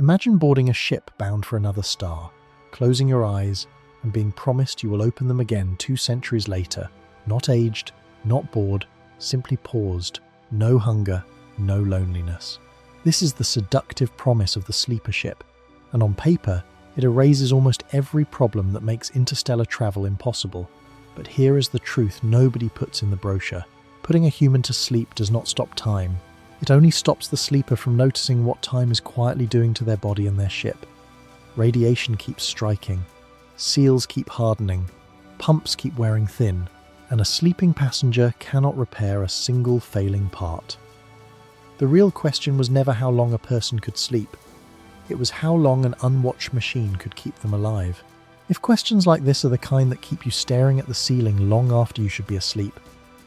Imagine boarding a ship bound for another star, closing your eyes and being promised you will open them again 2 centuries later, not aged, not bored, simply paused, no hunger, no loneliness. This is the seductive promise of the sleeper ship, and on paper, it erases almost every problem that makes interstellar travel impossible. But here is the truth nobody puts in the brochure. Putting a human to sleep does not stop time. It only stops the sleeper from noticing what time is quietly doing to their body and their ship. Radiation keeps striking, seals keep hardening, pumps keep wearing thin, and a sleeping passenger cannot repair a single failing part. The real question was never how long a person could sleep. It was how long an unwatched machine could keep them alive. If questions like this are the kind that keep you staring at the ceiling long after you should be asleep,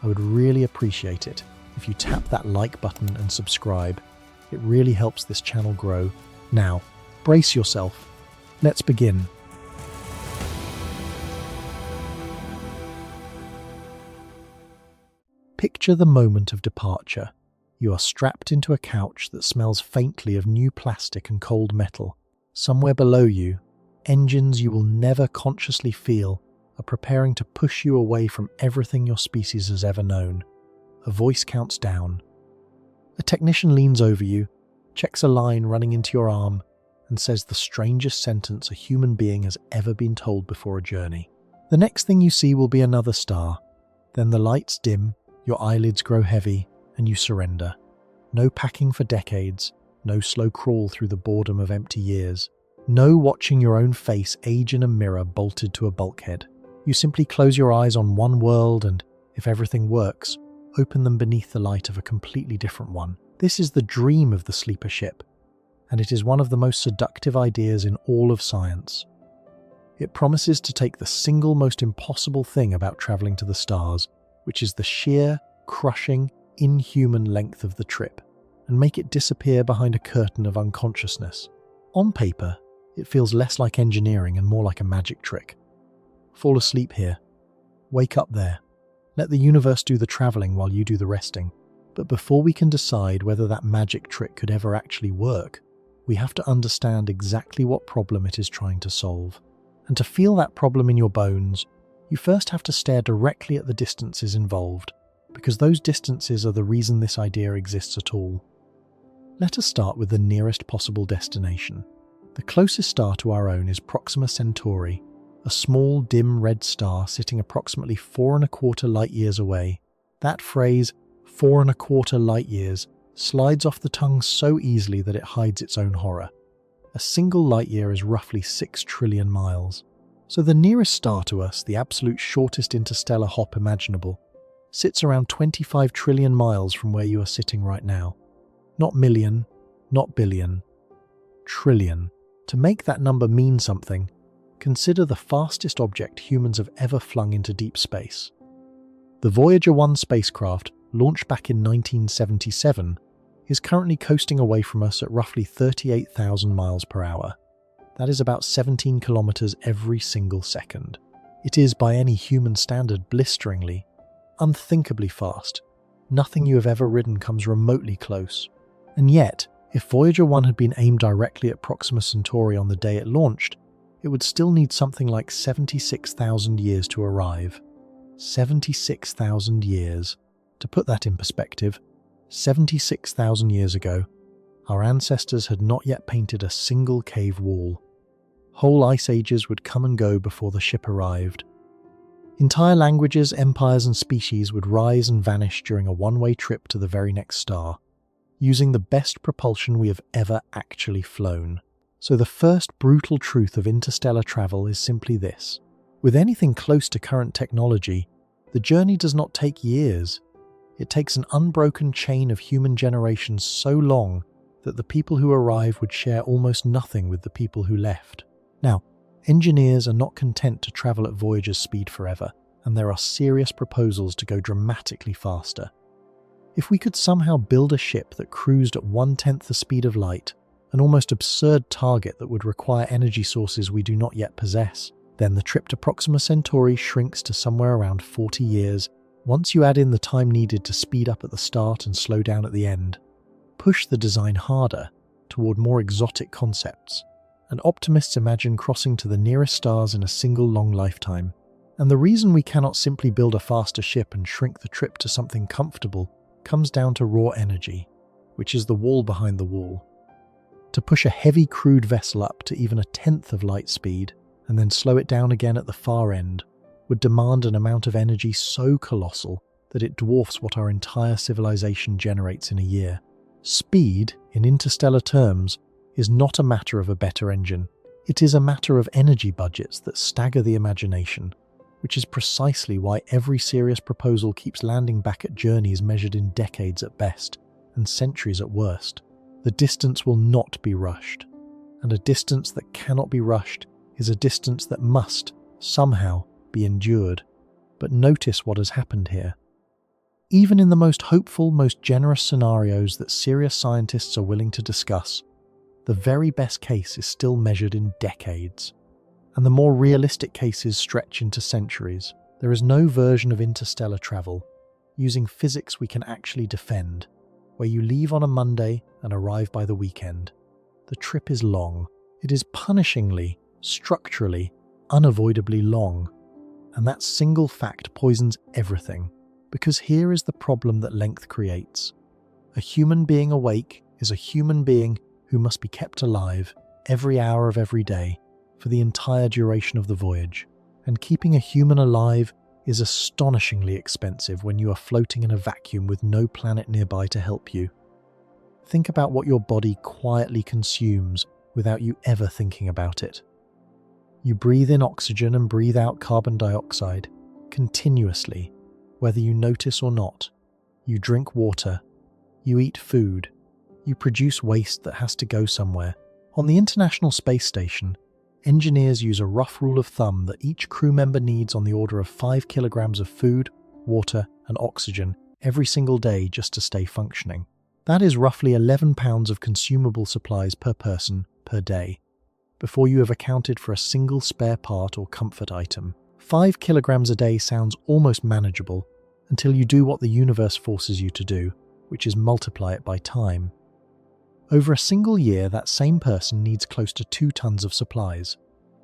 I would really appreciate it if you tap that like button and subscribe. It really helps this channel grow. Now, brace yourself. Let's begin. Picture the moment of departure. You are strapped into a couch that smells faintly of new plastic and cold metal. Somewhere below you, engines you will never consciously feel are preparing to push you away from everything your species has ever known. A voice counts down. A technician leans over you, checks a line running into your arm, and says the strangest sentence a human being has ever been told before a journey. The next thing you see will be another star. Then the lights dim, your eyelids grow heavy, and you surrender. No packing for decades, no slow crawl through the boredom of empty years, no watching your own face age in a mirror bolted to a bulkhead. You simply close your eyes on one world and, if everything works, open them beneath the light of a completely different one. This is the dream of the sleeper ship, and it is one of the most seductive ideas in all of science. It promises to take the single most impossible thing about traveling to the stars, which is the sheer, crushing, inhuman length of the trip, and make it disappear behind a curtain of unconsciousness. On paper, it feels less like engineering and more like a magic trick. Fall asleep here. Wake up there. Let the universe do the traveling while you do the resting. But before we can decide whether that magic trick could ever actually work, we have to understand exactly what problem it is trying to solve. And to feel that problem in your bones, you first have to stare directly at the distances involved, because those distances are the reason this idea exists at all. Let us start with the nearest possible destination. The closest star to our own is Proxima Centauri, a small, dim red star sitting approximately 4¼ light-years away. That phrase, 4¼ light-years, slides off the tongue so easily that it hides its own horror. A single light-year is roughly 6 trillion miles. So the nearest star to us, the absolute shortest interstellar hop imaginable, sits around 25 trillion miles from where you are sitting right now. Not million, not billion, trillion. To make that number mean something, consider the fastest object humans have ever flung into deep space. The Voyager 1 spacecraft, launched back in 1977, is currently coasting away from us at roughly 38,000 miles per hour. That is about 17 kilometers every single second. It is, by any human standard, blisteringly, unthinkably fast. Nothing you have ever ridden comes remotely close. And yet, if Voyager 1 had been aimed directly at Proxima Centauri on the day it launched, it would still need something like 76,000 years to arrive. 76,000 years. To put that in perspective, 76,000 years ago, our ancestors had not yet painted a single cave wall. Whole ice ages would come and go before the ship arrived. Entire languages, empires, and species would rise and vanish during a one-way trip to the very next star, using the best propulsion we have ever actually flown. So the first brutal truth of interstellar travel is simply this. With anything close to current technology, the journey does not take years. It takes an unbroken chain of human generations so long that the people who arrive would share almost nothing with the people who left. Now, engineers are not content to travel at Voyager's speed forever, and there are serious proposals to go dramatically faster. If we could somehow build a ship that cruised at 1/10 the speed of light, an almost absurd target that would require energy sources we do not yet possess, then the trip to Proxima Centauri shrinks to somewhere around 40 years, once you add in the time needed to speed up at the start and slow down at the end. Push the design harder, toward more exotic concepts, and optimists imagine crossing to the nearest stars in a single long lifetime. And the reason we cannot simply build a faster ship and shrink the trip to something comfortable comes down to raw energy, which is the wall behind the wall. To push a heavy crewed vessel up to even a tenth of light speed, and then slow it down again at the far end, would demand an amount of energy so colossal that it dwarfs what our entire civilization generates in a year. Speed, in interstellar terms, is not a matter of a better engine. It is a matter of energy budgets that stagger the imagination, which is precisely why every serious proposal keeps landing back at journeys measured in decades at best and centuries at worst. The distance will not be rushed, and a distance that cannot be rushed is a distance that must, somehow, be endured. But notice what has happened here. Even in the most hopeful, most generous scenarios that serious scientists are willing to discuss, the very best case is still measured in decades, and the more realistic cases stretch into centuries. There is no version of interstellar travel, using physics we can actually defend, where you leave on a Monday and arrive by the weekend. The trip is long. It is punishingly, structurally, unavoidably long. And that single fact poisons everything, because here is the problem that length creates. A human being awake is a human being who must be kept alive every hour of every day for the entire duration of the voyage. And keeping a human alive is astonishingly expensive when you are floating in a vacuum with no planet nearby to help you. Think about what your body quietly consumes without you ever thinking about it. You breathe in oxygen and breathe out carbon dioxide continuously, whether you notice or not. You drink water. You eat food. You produce waste that has to go somewhere. On the International Space Station, engineers use a rough rule of thumb that each crew member needs on the order of 5 kilograms of food, water, and oxygen every single day just to stay functioning. That is roughly 11 pounds of consumable supplies per person per day, before you have accounted for a single spare part or comfort item. 5 kilograms a day sounds almost manageable until you do what the universe forces you to do, which is multiply it by time. Over a single year, that same person needs close to 2 tons of supplies.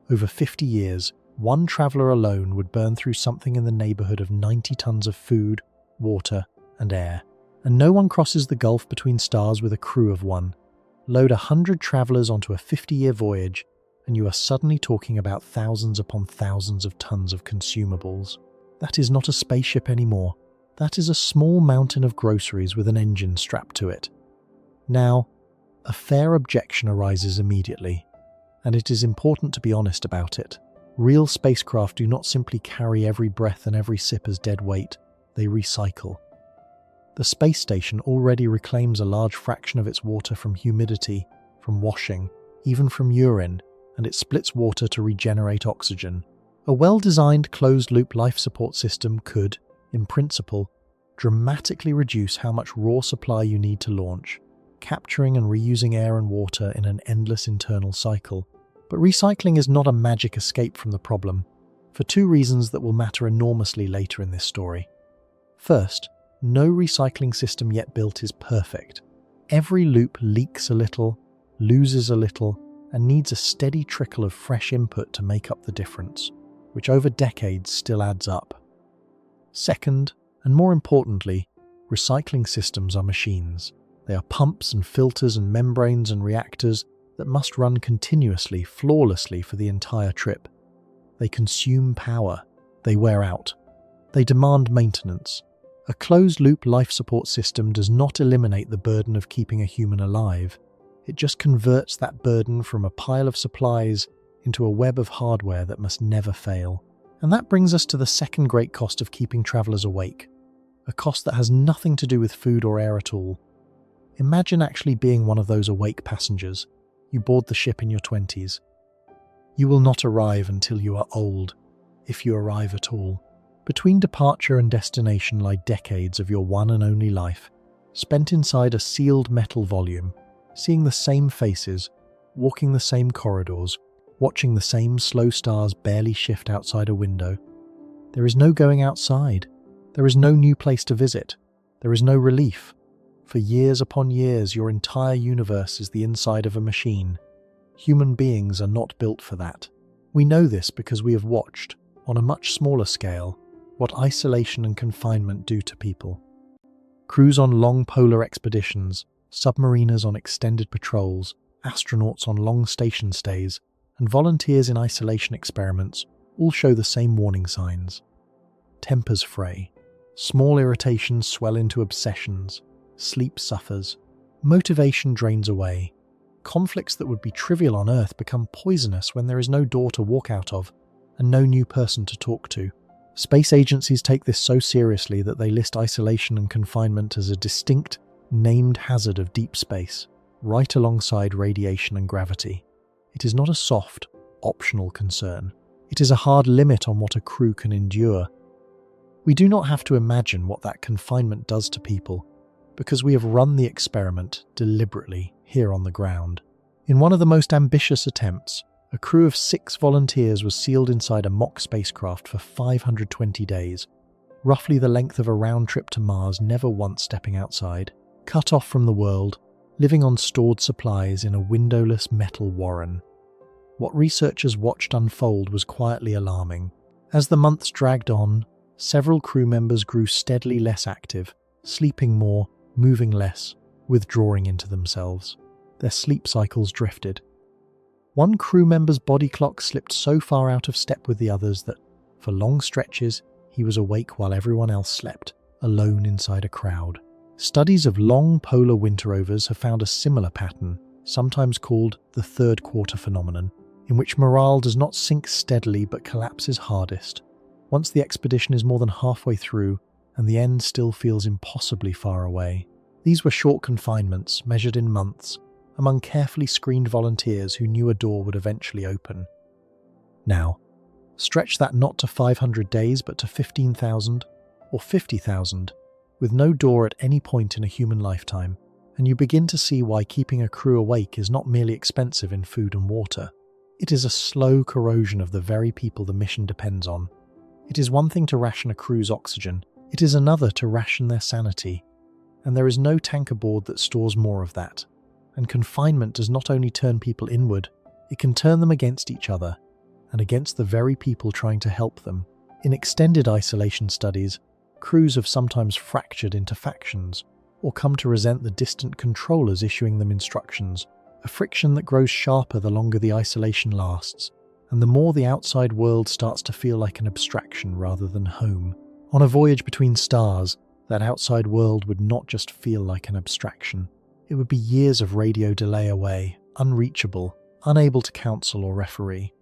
Over 50 years, one traveller alone would burn through something in the neighbourhood of 90 tons of food, water, and air. And no one crosses the gulf between stars with a crew of one. Load 100 travellers onto a 50-year voyage, and you are suddenly talking about thousands upon thousands of tons of consumables. That is not a spaceship anymore. That is a small mountain of groceries with an engine strapped to it. Now, a fair objection arises immediately, and it is important to be honest about it. Real spacecraft do not simply carry every breath and every sip as dead weight, they recycle. The space station already reclaims a large fraction of its water from humidity, from washing, even from urine, and it splits water to regenerate oxygen. A well-designed closed-loop life support system could, in principle, dramatically reduce how much raw supply you need to launch, capturing and reusing air and water in an endless internal cycle. But recycling is not a magic escape from the problem, for 2 reasons that will matter enormously later in this story. First, no recycling system yet built is perfect. Every loop leaks a little, loses a little, and needs a steady trickle of fresh input to make up the difference, which over decades still adds up. Second, and more importantly, recycling systems are machines. They are pumps and filters and membranes and reactors that must run continuously, flawlessly for the entire trip. They consume power. They wear out. They demand maintenance. A closed-loop life support system does not eliminate the burden of keeping a human alive. It just converts that burden from a pile of supplies into a web of hardware that must never fail. And that brings us to the second great cost of keeping travellers awake, a cost that has nothing to do with food or air at all. Imagine actually being one of those awake passengers. You board the ship in your 20s. You will not arrive until you are old, if you arrive at all. Between departure and destination lie decades of your one and only life, spent inside a sealed metal volume, seeing the same faces, walking the same corridors, watching the same slow stars barely shift outside a window. There is no going outside. There is no new place to visit. There is no relief. For years upon years, your entire universe is the inside of a machine. Human beings are not built for that. We know this because we have watched, on a much smaller scale, what isolation and confinement do to people. Crews on long polar expeditions, submariners on extended patrols, astronauts on long station stays, and volunteers in isolation experiments all show the same warning signs. Tempers fray. Small irritations swell into obsessions. Sleep suffers. Motivation drains away. Conflicts that would be trivial on Earth become poisonous when there is no door to walk out of and no new person to talk to. Space agencies take this so seriously that they list isolation and confinement as a distinct, named hazard of deep space, right alongside radiation and gravity. It is not a soft, optional concern. It is a hard limit on what a crew can endure. We do not have to imagine what that confinement does to people, because we have run the experiment deliberately here on the ground. In one of the most ambitious attempts, a crew of 6 volunteers was sealed inside a mock spacecraft for 520 days, roughly the length of a round trip to Mars, never once stepping outside, cut off from the world, living on stored supplies in a windowless metal warren. What researchers watched unfold was quietly alarming. As the months dragged on, several crew members grew steadily less active, sleeping more, moving less, withdrawing into themselves. Their sleep cycles drifted. One crew member's body clock slipped so far out of step with the others that, for long stretches, he was awake while everyone else slept, alone inside a crowd. Studies of long polar winterovers have found a similar pattern, sometimes called the third quarter phenomenon, in which morale does not sink steadily but collapses hardest. Once the expedition is more than halfway through, and the end still feels impossibly far away. These were short confinements, measured in months, among carefully screened volunteers who knew a door would eventually open. Now, stretch that not to 500 days but to 15,000 or 50,000, with no door at any point in a human lifetime, and you begin to see why keeping a crew awake is not merely expensive in food and water. It is a slow corrosion of the very people the mission depends on. It is one thing to ration a crew's oxygen, it is another to ration their sanity. And there is no tank aboard that stores more of that. And confinement does not only turn people inward, it can turn them against each other, and against the very people trying to help them. In extended isolation studies, crews have sometimes fractured into factions, or come to resent the distant controllers issuing them instructions, a friction that grows sharper the longer the isolation lasts, and the more the outside world starts to feel like an abstraction rather than home. On a voyage between stars, that outside world would not just feel like an abstraction. It would be years of radio delay away, unreachable, unable to counsel or referee.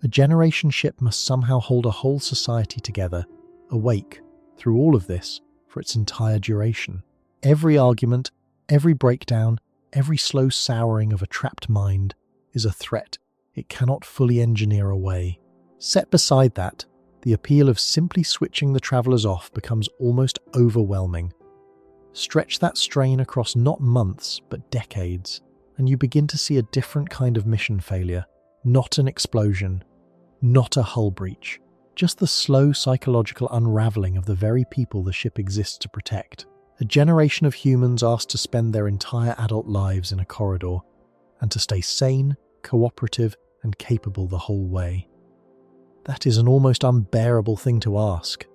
A generation ship must somehow hold a whole society together, awake, through all of this, for its entire duration. Every argument, every breakdown, every slow souring of a trapped mind is a threat it cannot fully engineer away. Set beside that, the appeal of simply switching the travellers off becomes almost overwhelming. Stretch that strain across not months, but decades, and you begin to see a different kind of mission failure. Not an explosion, not a hull breach, just the slow psychological unravelling of the very people the ship exists to protect. A generation of humans asked to spend their entire adult lives in a corridor, and to stay sane, cooperative, and capable the whole way. That is an almost unbearable thing to ask.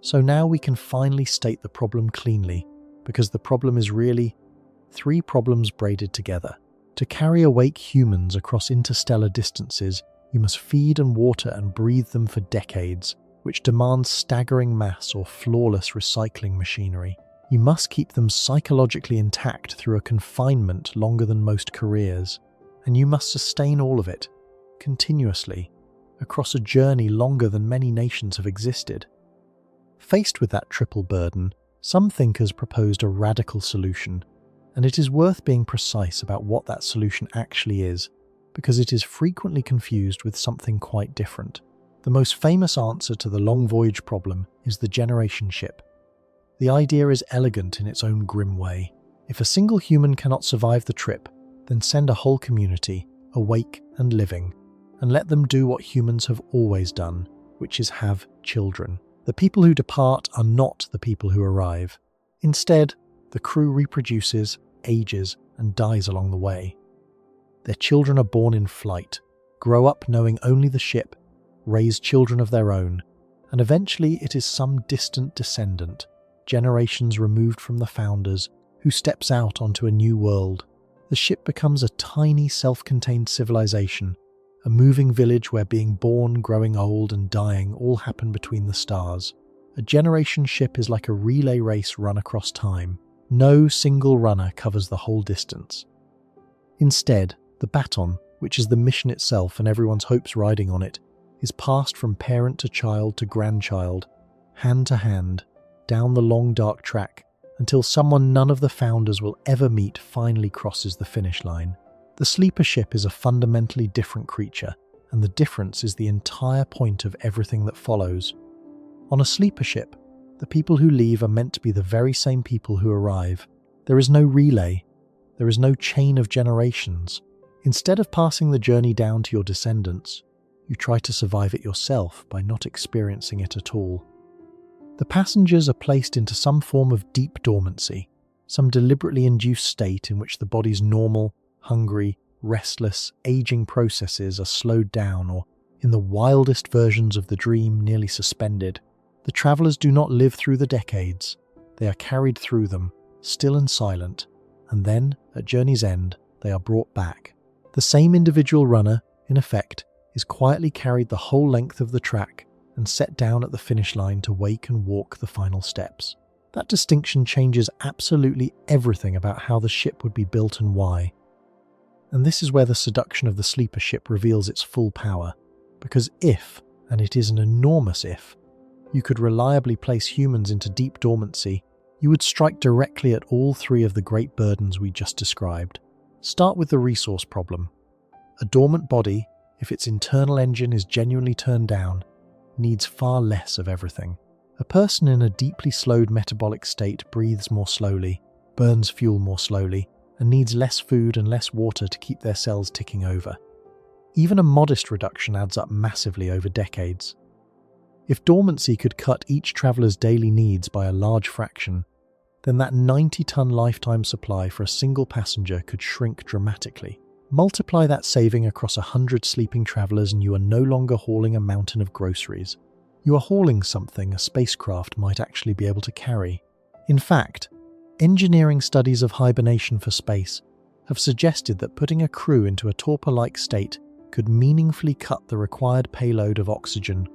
So now we can finally state the problem cleanly, because the problem is really 3 problems braided together. To carry awake humans across interstellar distances, you must feed and water and breathe them for decades, which demands staggering mass or flawless recycling machinery. You must keep them psychologically intact through a confinement longer than most careers, and you must sustain all of it, continuously, across a journey longer than many nations have existed. Faced with that triple burden, some thinkers proposed a radical solution, and it is worth being precise about what that solution actually is, because it is frequently confused with something quite different. The most famous answer to the long voyage problem is the generation ship. The idea is elegant in its own grim way. If a single human cannot survive the trip, then send a whole community, awake and living, and let them do what humans have always done, which is have children. The people who depart are not the people who arrive. Instead, The crew reproduces, ages, and dies along the way. Their children are born in flight, grow up knowing only the ship, raise children of their own, and eventually it is some distant descendant, generations removed from the founders, who steps out onto a new world. The ship becomes a tiny, self-contained civilization, a moving village where being born, growing old, and dying all happen between the stars. A generation ship is like a relay race run across time. No single runner covers the whole distance. Instead, the baton, which is the mission itself and everyone's hopes riding on it, is passed from parent to child to grandchild, hand to hand, down the long dark track, until someone none of the founders will ever meet finally crosses the finish line. The sleeper ship is a fundamentally different creature, and the difference is the entire point of everything that follows. On a sleeper ship, the people who leave are meant to be the very same people who arrive. There is no relay. There is no chain of generations. Instead of passing the journey down to your descendants, you try to survive it yourself by not experiencing it at all. The passengers are placed into some form of deep dormancy, some deliberately induced state in which the body's normal, hungry, restless, aging processes are slowed down or, in the wildest versions of the dream, nearly suspended. The travellers do not live through the decades. They are carried through them, still and silent, and then, at journey's end, they are brought back. The same individual runner, in effect, is quietly carried the whole length of the track and set down at the finish line to wake and walk the final steps. That distinction changes absolutely everything about how the ship would be built and why. And this is where the seduction of the sleeper ship reveals its full power, because if, and it is an enormous if, you could reliably place humans into deep dormancy, you would strike directly at all three of the great burdens we just described. Start with the resource problem. A dormant body, if its internal engine is genuinely turned down, needs far less of everything. A person in a deeply slowed metabolic state breathes more slowly, burns fuel more slowly, and needs less food and less water to keep their cells ticking over. Even a modest reduction adds up massively over decades. If dormancy could cut each traveller's daily needs by a large fraction, then that 90-ton lifetime supply for a single passenger could shrink dramatically. Multiply that saving across 100 sleeping travellers and you are no longer hauling a mountain of groceries. You are hauling something a spacecraft might actually be able to carry. In fact, engineering studies of hibernation for space have suggested that putting a crew into a torpor-like state could meaningfully cut the required payload of oxygen,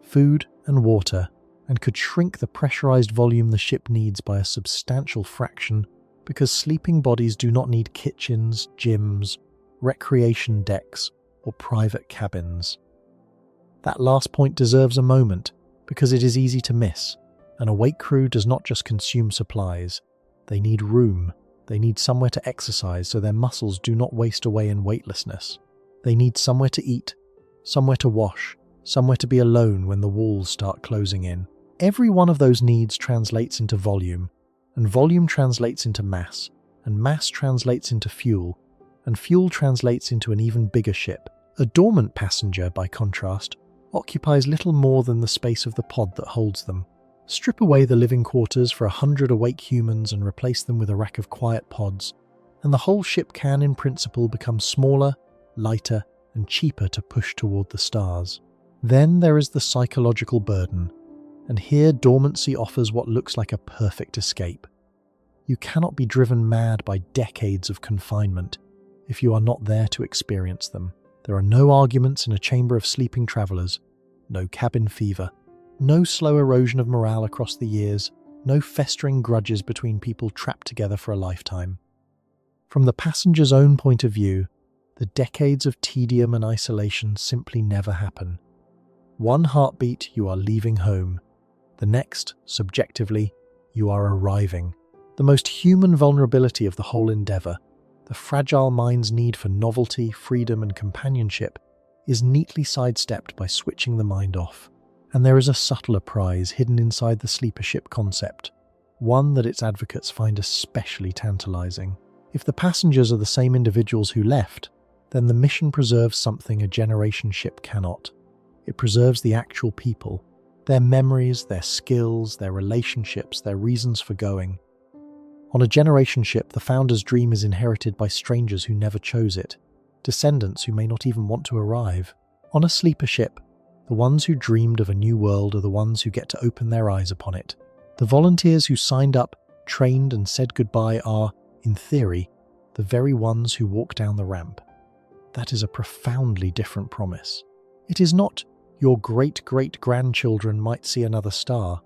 food and water, and could shrink the pressurized volume the ship needs by a substantial fraction because sleeping bodies do not need kitchens, gyms, recreation decks, or private cabins. That last point deserves a moment because it is easy to miss. An awake crew does not just consume supplies. They need room. They need somewhere to exercise so their muscles do not waste away in weightlessness. They need somewhere to eat, somewhere to wash, somewhere to be alone when the walls start closing in. Every one of those needs translates into volume, and volume translates into mass, and mass translates into fuel, and fuel translates into an even bigger ship. A dormant passenger, by contrast, occupies little more than the space of the pod that holds them. Strip away the living quarters for 100 awake humans and replace them with a rack of quiet pods, and the whole ship can, in principle, become smaller, lighter, and cheaper to push toward the stars. Then there is the psychological burden, and here dormancy offers what looks like a perfect escape. You cannot be driven mad by decades of confinement if you are not there to experience them. There are no arguments in a chamber of sleeping travellers, no cabin fever, no slow erosion of morale across the years, no festering grudges between people trapped together for a lifetime. From the passenger's own point of view, the decades of tedium and isolation simply never happen. One heartbeat, you are leaving home. The next, subjectively, you are arriving. The most human vulnerability of the whole endeavour, the fragile mind's need for novelty, freedom and companionship, is neatly sidestepped by switching the mind off. And there is a subtler prize hidden inside the sleeper ship concept, one that its advocates find especially tantalizing. If the passengers are the same individuals who left, then the mission preserves something a generation ship cannot. It preserves the actual people, their memories, their skills, their relationships, their reasons for going. On a generation ship, the founder's dream is inherited by strangers who never chose it, descendants who may not even want to arrive. On a sleeper ship, the ones who dreamed of a new world are the ones who get to open their eyes upon it. The volunteers who signed up, trained and said goodbye are, in theory, the very ones who walk down the ramp. That is a profoundly different promise. It is not your great-great-grandchildren might see another star.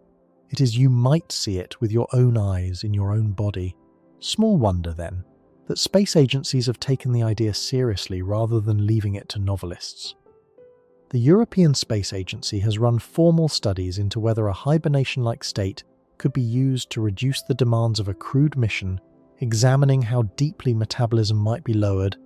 It is you might see it with your own eyes in your own body. Small wonder, then, that space agencies have taken the idea seriously rather than leaving it to novelists. The European Space Agency has run formal studies into whether a hibernation-like state could be used to reduce the demands of a crewed mission, examining how deeply metabolism might be lowered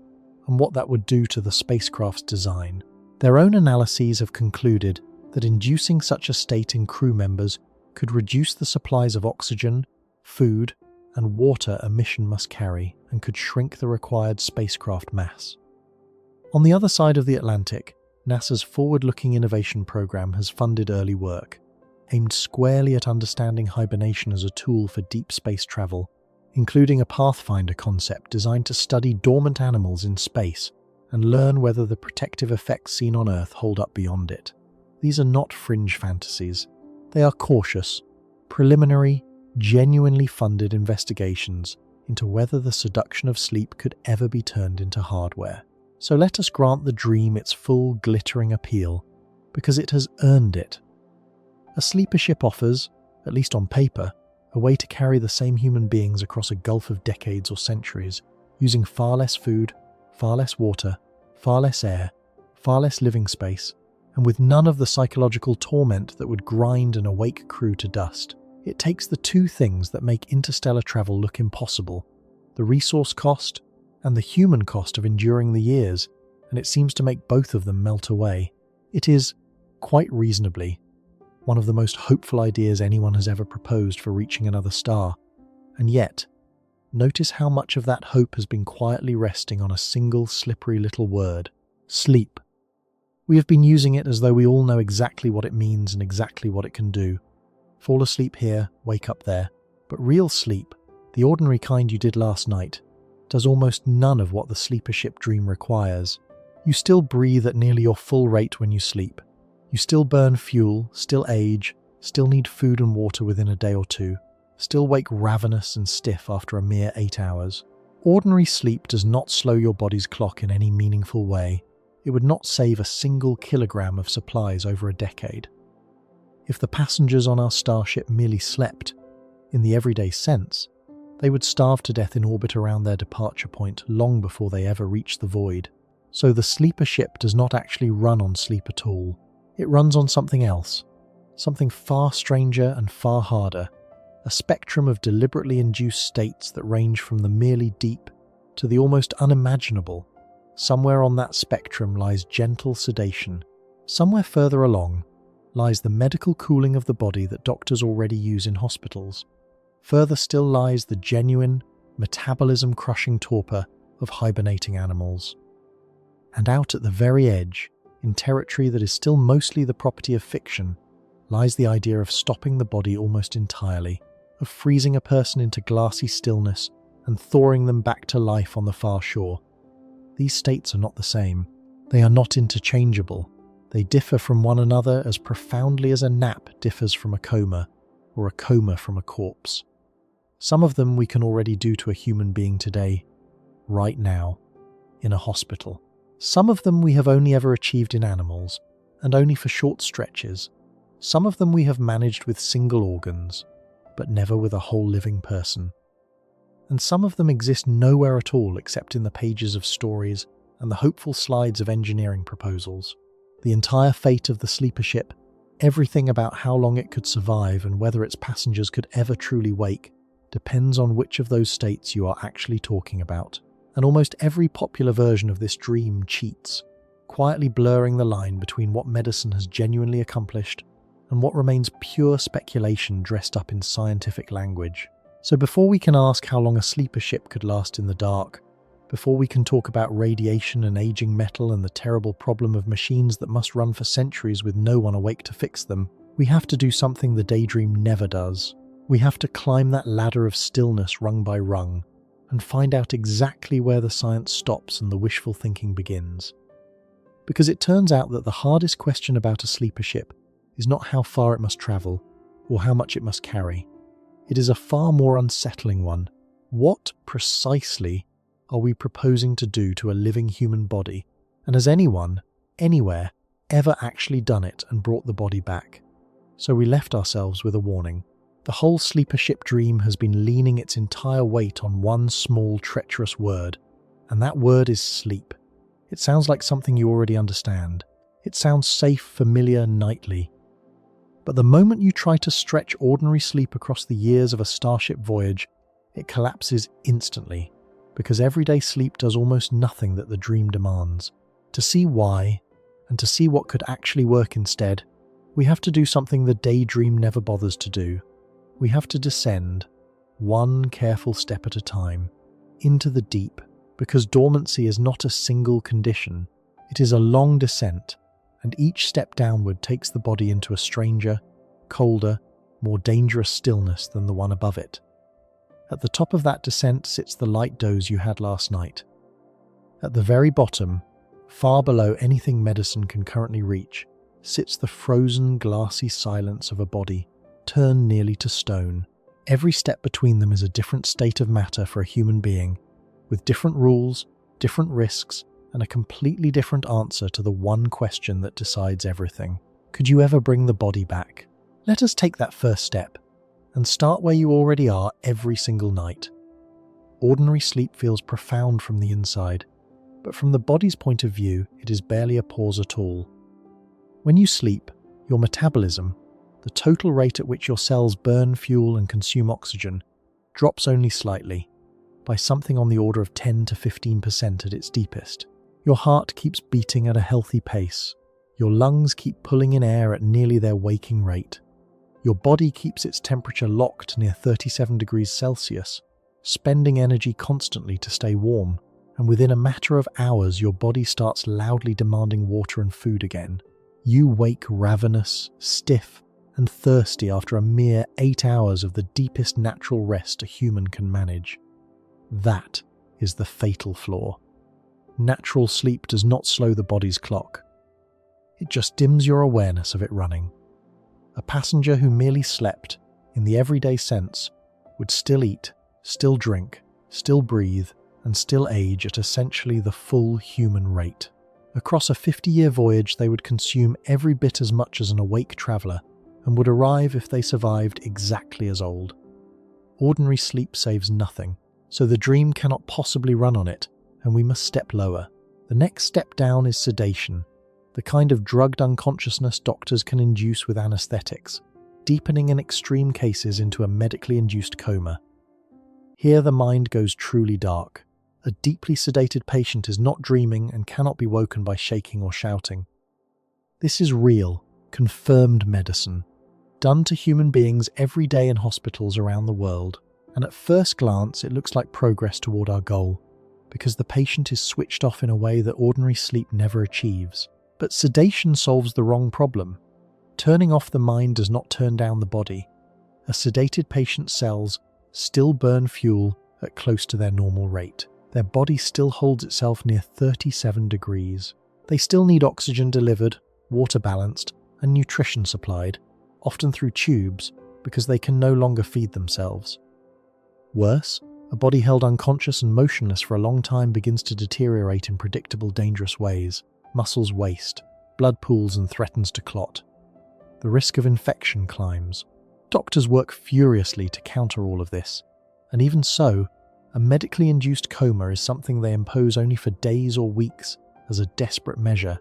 and what that would do to the spacecraft's design. Their own analyses have concluded that inducing such a state in crew members could reduce the supplies of oxygen, food, and water a mission must carry and could shrink the required spacecraft mass. On the other side of the Atlantic, NASA's Forward-Looking Innovation Program has funded early work, aimed squarely at understanding hibernation as a tool for deep space travel, including a Pathfinder concept designed to study dormant animals in space and learn whether the protective effects seen on Earth hold up beyond it. These are not fringe fantasies. They are cautious, preliminary, genuinely funded investigations into whether the seduction of sleep could ever be turned into hardware. So let us grant the dream its full glittering appeal, because it has earned it. A sleeper ship offers, at least on paper, a way to carry the same human beings across a gulf of decades or centuries, using far less food, far less water, far less air, far less living space, and with none of the psychological torment that would grind an awake crew to dust. It takes the two things that make interstellar travel look impossible, the resource cost and the human cost of enduring the years, and it seems to make both of them melt away. It is, quite reasonably, one of the most hopeful ideas anyone has ever proposed for reaching another star, and yet, notice how much of that hope has been quietly resting on a single slippery little word: sleep. We have been using it as though we all know exactly what it means and exactly what it can do. Fall asleep here, wake up there. But real sleep, the ordinary kind you did last night, does almost none of what the sleeper ship dream requires. You still breathe at nearly your full rate when you sleep. You still burn fuel, still age, still need food and water within a day or two, still wake ravenous and stiff after a mere 8 hours. Ordinary sleep does not slow your body's clock in any meaningful way. It would not save a single kilogram of supplies over a decade. If the passengers on our starship merely slept, in the everyday sense, they would starve to death in orbit around their departure point long before they ever reached the void. So the sleeper ship does not actually run on sleep at all. It runs on something else, something far stranger and far harder, a spectrum of deliberately induced states that range from the merely deep to the almost unimaginable. Somewhere on that spectrum lies gentle sedation. Somewhere further along lies the medical cooling of the body that doctors already use in hospitals. Further still lies the genuine, metabolism-crushing torpor of hibernating animals. And out at the very edge, in territory that is still mostly the property of fiction, lies the idea of stopping the body almost entirely, of freezing a person into glassy stillness and thawing them back to life on the far shore. These states are not the same. They are not interchangeable. They differ from one another as profoundly as a nap differs from a coma, or a coma from a corpse. Some of them we can already do to a human being today, right now, in a hospital. Some of them we have only ever achieved in animals, and only for short stretches. Some of them we have managed with single organs, but never with a whole living person. And some of them exist nowhere at all except in the pages of stories and the hopeful slides of engineering proposals. The entire fate of the sleeper ship, everything about how long it could survive and whether its passengers could ever truly wake, depends on which of those states you are actually talking about. And almost every popular version of this dream cheats, quietly blurring the line between what medicine has genuinely accomplished and what remains pure speculation dressed up in scientific language. So before we can ask how long a sleeper ship could last in the dark, before we can talk about radiation and aging metal and the terrible problem of machines that must run for centuries with no one awake to fix them, we have to do something the daydream never does. We have to climb that ladder of stillness rung by rung and find out exactly where the science stops and the wishful thinking begins. Because it turns out that the hardest question about a sleeper ship is not how far it must travel or how much it must carry. It is a far more unsettling one. What precisely are we proposing to do to a living human body? And has anyone, anywhere, ever actually done it and brought the body back? So we left ourselves with a warning. The whole sleeper ship dream has been leaning its entire weight on one small, treacherous word, and that word is sleep. It sounds like something you already understand. It sounds safe, familiar, nightly. But the moment you try to stretch ordinary sleep across the years of a starship voyage, it collapses instantly, because everyday sleep does almost nothing that the dream demands. To see why, and to see what could actually work instead, we have to do something the daydream never bothers to do. We have to descend, one careful step at a time, into the deep, because dormancy is not a single condition. It is a long descent, and each step downward takes the body into a stranger, colder, more dangerous stillness than the one above it. At the top of that descent sits the light doze you had last night. At the very bottom, far below anything medicine can currently reach, sits the frozen, glassy silence of a body, turned nearly to stone. Every step between them is a different state of matter for a human being, with different rules, different risks, and a completely different answer to the one question that decides everything. Could you ever bring the body back? Let us take that first step, and start where you already are every single night. Ordinary sleep feels profound from the inside, but from the body's point of view, it is barely a pause at all. When you sleep, your metabolism, the total rate at which your cells burn fuel and consume oxygen, drops only slightly, by something on the order of 10 to 15% at its deepest. Your heart keeps beating at a healthy pace. Your lungs keep pulling in air at nearly their waking rate. Your body keeps its temperature locked near 37 degrees Celsius, spending energy constantly to stay warm, and within a matter of hours your body starts loudly demanding water and food again. You wake ravenous, stiff, and thirsty after a mere 8 hours of the deepest natural rest a human can manage. That is the fatal flaw. Natural sleep does not slow the body's clock. It just dims your awareness of it running. A passenger who merely slept, in the everyday sense, would still eat, still drink, still breathe, and still age at essentially the full human rate. Across a 50-year voyage, they would consume every bit as much as an awake traveller, and would arrive, if they survived, exactly as old. Ordinary sleep saves nothing, so the dream cannot possibly run on it, and we must step lower. The next step down is sedation, the kind of drugged unconsciousness doctors can induce with anesthetics, deepening in extreme cases into a medically induced coma. Here the mind goes truly dark. A deeply sedated patient is not dreaming and cannot be woken by shaking or shouting. This is real, confirmed medicine, done to human beings every day in hospitals around the world, and at first glance it looks like progress toward our goal, because the patient is switched off in a way that ordinary sleep never achieves. But sedation solves the wrong problem. Turning off the mind does not turn down the body. A sedated patient's cells still burn fuel at close to their normal rate. Their body still holds itself near 37 degrees. They still need oxygen delivered, water balanced, and nutrition supplied, often through tubes, because they can no longer feed themselves. Worse, a body held unconscious and motionless for a long time begins to deteriorate in predictable, dangerous ways. Muscles waste, blood pools and threatens to clot. The risk of infection climbs. Doctors work furiously to counter all of this, and even so, a medically induced coma is something they impose only for days or weeks as a desperate measure,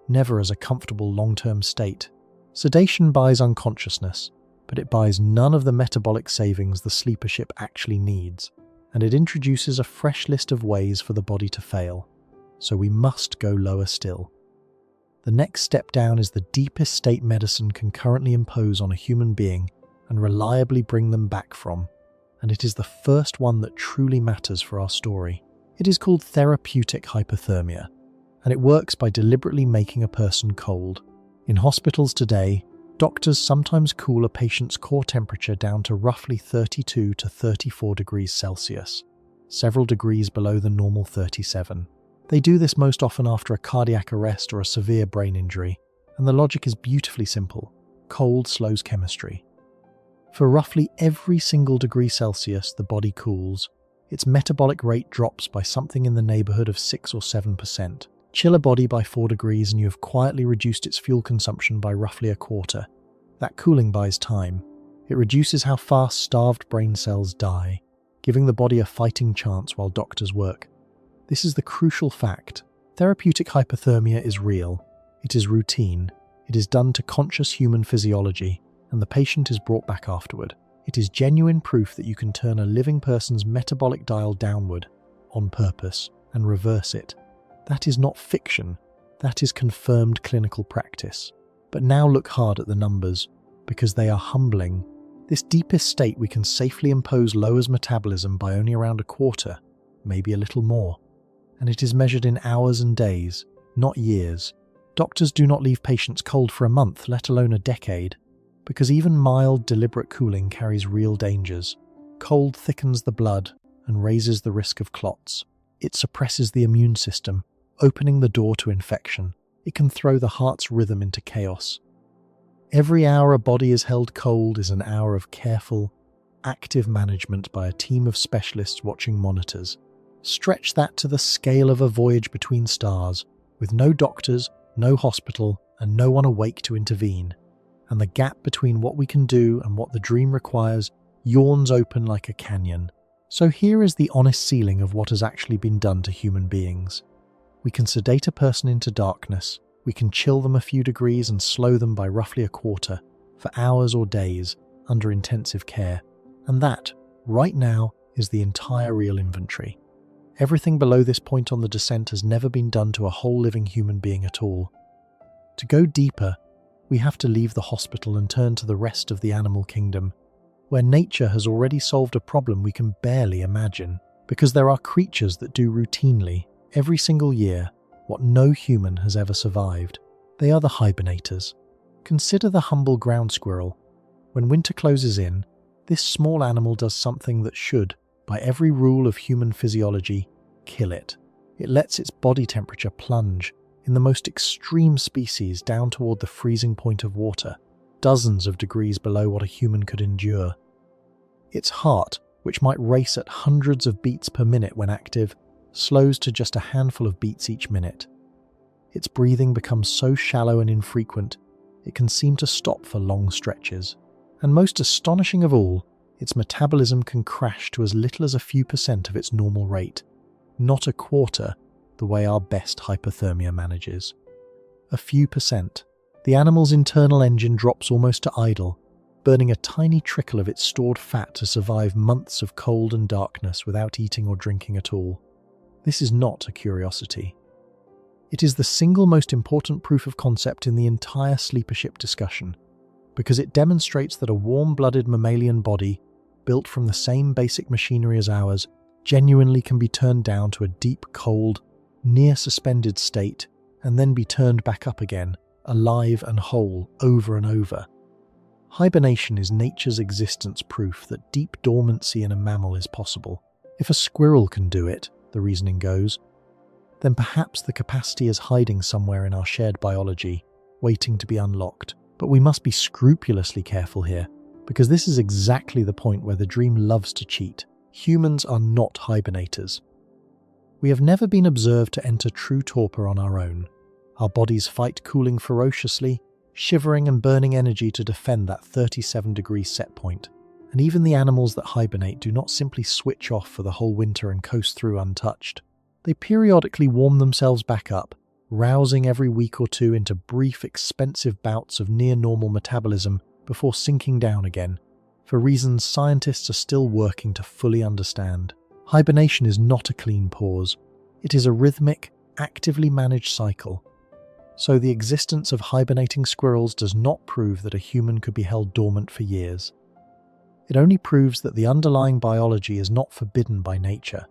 never as a comfortable long-term state. Sedation buys unconsciousness, but it buys none of the metabolic savings the sleeper ship actually needs, and it introduces a fresh list of ways for the body to fail. So we must go lower still. The next step down is the deepest state medicine can currently impose on a human being and reliably bring them back from, and it is the first one that truly matters for our story. It is called therapeutic hypothermia, and it works by deliberately making a person cold. In hospitals today, Doctors sometimes cool a patient's core temperature down to roughly 32 to 34 degrees Celsius, several degrees below the normal 37. They do this most often after a cardiac arrest or a severe brain injury, and the logic is beautifully simple. Cold slows chemistry. For roughly every single degree Celsius the body cools, its metabolic rate drops by something in the neighborhood of 6 or 7%. Chill a body by 4 degrees and you have quietly reduced its fuel consumption by roughly a quarter. That cooling buys time. It reduces how fast starved brain cells die, giving the body a fighting chance while doctors work. This is the crucial fact. Therapeutic hypothermia is real. It is routine. It is done to conscious human physiology, and the patient is brought back afterward. It is genuine proof that you can turn a living person's metabolic dial downward, on purpose, and reverse it. That is not fiction. That is confirmed clinical practice. But now look hard at the numbers, because they are humbling. This deepest state we can safely impose lowers metabolism by only around a quarter, maybe a little more. And it is measured in hours and days, not years. Doctors do not leave patients cold for a month, let alone a decade, because even mild, deliberate cooling carries real dangers. Cold thickens the blood and raises the risk of clots. It suppresses the immune system, opening the door to infection. It can throw the heart's rhythm into chaos. Every hour a body is held cold is an hour of careful, active management by a team of specialists watching monitors. Stretch that to the scale of a voyage between stars, with no doctors, no hospital, and no one awake to intervene. And the gap between what we can do and what the dream requires yawns open like a canyon. So here is the honest ceiling of what has actually been done to human beings. We can sedate a person into darkness. We can chill them a few degrees and slow them by roughly a quarter for hours or days under intensive care. And that, right now, is the entire real inventory. Everything below this point on the descent has never been done to a whole living human being at all. To go deeper, we have to leave the hospital and turn to the rest of the animal kingdom, where nature has already solved a problem we can barely imagine, because there are creatures that do routinely, every single year, what no human has ever survived. They are the hibernators. Consider the humble ground squirrel. When winter closes in, this small animal does something that should, by every rule of human physiology, kill it. It lets its body temperature plunge, in the most extreme species, down toward the freezing point of water, dozens of degrees below what a human could endure. Its heart, which might race at hundreds of beats per minute when active, slows to just a handful of beats each minute. Its breathing becomes so shallow and infrequent, it can seem to stop for long stretches. And most astonishing of all, its metabolism can crash to as little as a few % of its normal rate, not a quarter, the way our best hypothermia manages. A few %. The animal's internal engine drops almost to idle, burning a tiny trickle of its stored fat to survive months of cold and darkness without eating or drinking at all. This is not a curiosity. It is the single most important proof of concept in the entire sleepership discussion, because it demonstrates that a warm-blooded mammalian body, built from the same basic machinery as ours, genuinely can be turned down to a deep, cold, near-suspended state, and then be turned back up again, alive and whole, over and over. Hibernation is nature's existence proof that deep dormancy in a mammal is possible. If a squirrel can do it, the reasoning goes, then perhaps the capacity is hiding somewhere in our shared biology, waiting to be unlocked. But we must be scrupulously careful here, because this is exactly the point where the dream loves to cheat. Humans are not hibernators. We have never been observed to enter true torpor on our own. Our bodies fight cooling ferociously, shivering and burning energy to defend that 37-degree set point. And even the animals that hibernate do not simply switch off for the whole winter and coast through untouched. They periodically warm themselves back up, rousing every week or two into brief, expensive bouts of near-normal metabolism before sinking down again, for reasons scientists are still working to fully understand. Hibernation is not a clean pause. It is a rhythmic, actively managed cycle. So the existence of hibernating squirrels does not prove that a human could be held dormant for years. It only proves that the underlying biology is not forbidden by nature.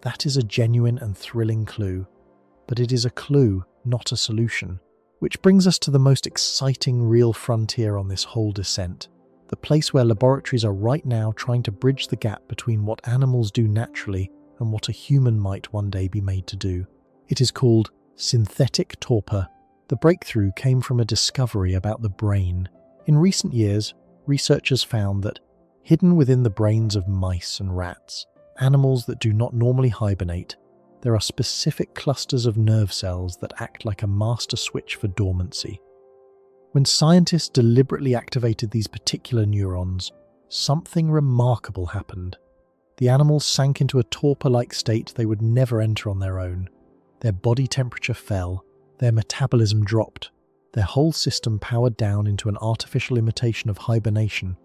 That is a genuine and thrilling clue. But it is a clue, not a solution. Which brings us to the most exciting real frontier on this whole descent, the place where laboratories are right now trying to bridge the gap between what animals do naturally and what a human might one day be made to do. It is called synthetic torpor. The breakthrough came from a discovery about the brain. In recent years, researchers found that hidden within the brains of mice and rats, animals that do not normally hibernate, there are specific clusters of nerve cells that act like a master switch for dormancy. When scientists deliberately activated these particular neurons, something remarkable happened. The animals sank into a torpor-like state they would never enter on their own. Their body temperature fell, their metabolism dropped, their whole system powered down into an artificial imitation of hibernation,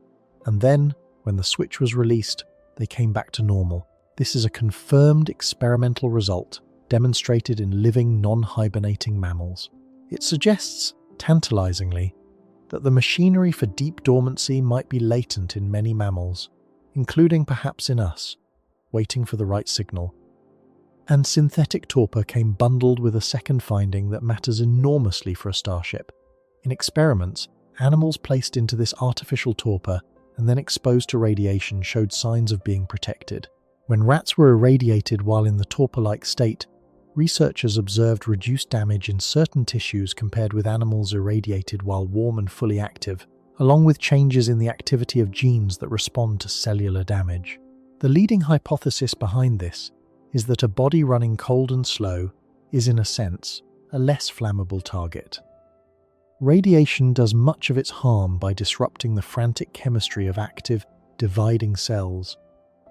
and then, when the switch was released, they came back to normal. This is a confirmed experimental result demonstrated in living non-hibernating mammals. It suggests, tantalizingly, that the machinery for deep dormancy might be latent in many mammals, including perhaps in us, waiting for the right signal. And synthetic torpor came bundled with a second finding that matters enormously for a starship. In experiments, animals placed into this artificial torpor and then exposed to radiation showed signs of being protected. When rats were irradiated while in the torpor-like state, researchers observed reduced damage in certain tissues compared with animals irradiated while warm and fully active, along with changes in the activity of genes that respond to cellular damage. The leading hypothesis behind this is that a body running cold and slow is, in a sense, a less flammable target. Radiation does much of its harm by disrupting the frantic chemistry of active, dividing cells,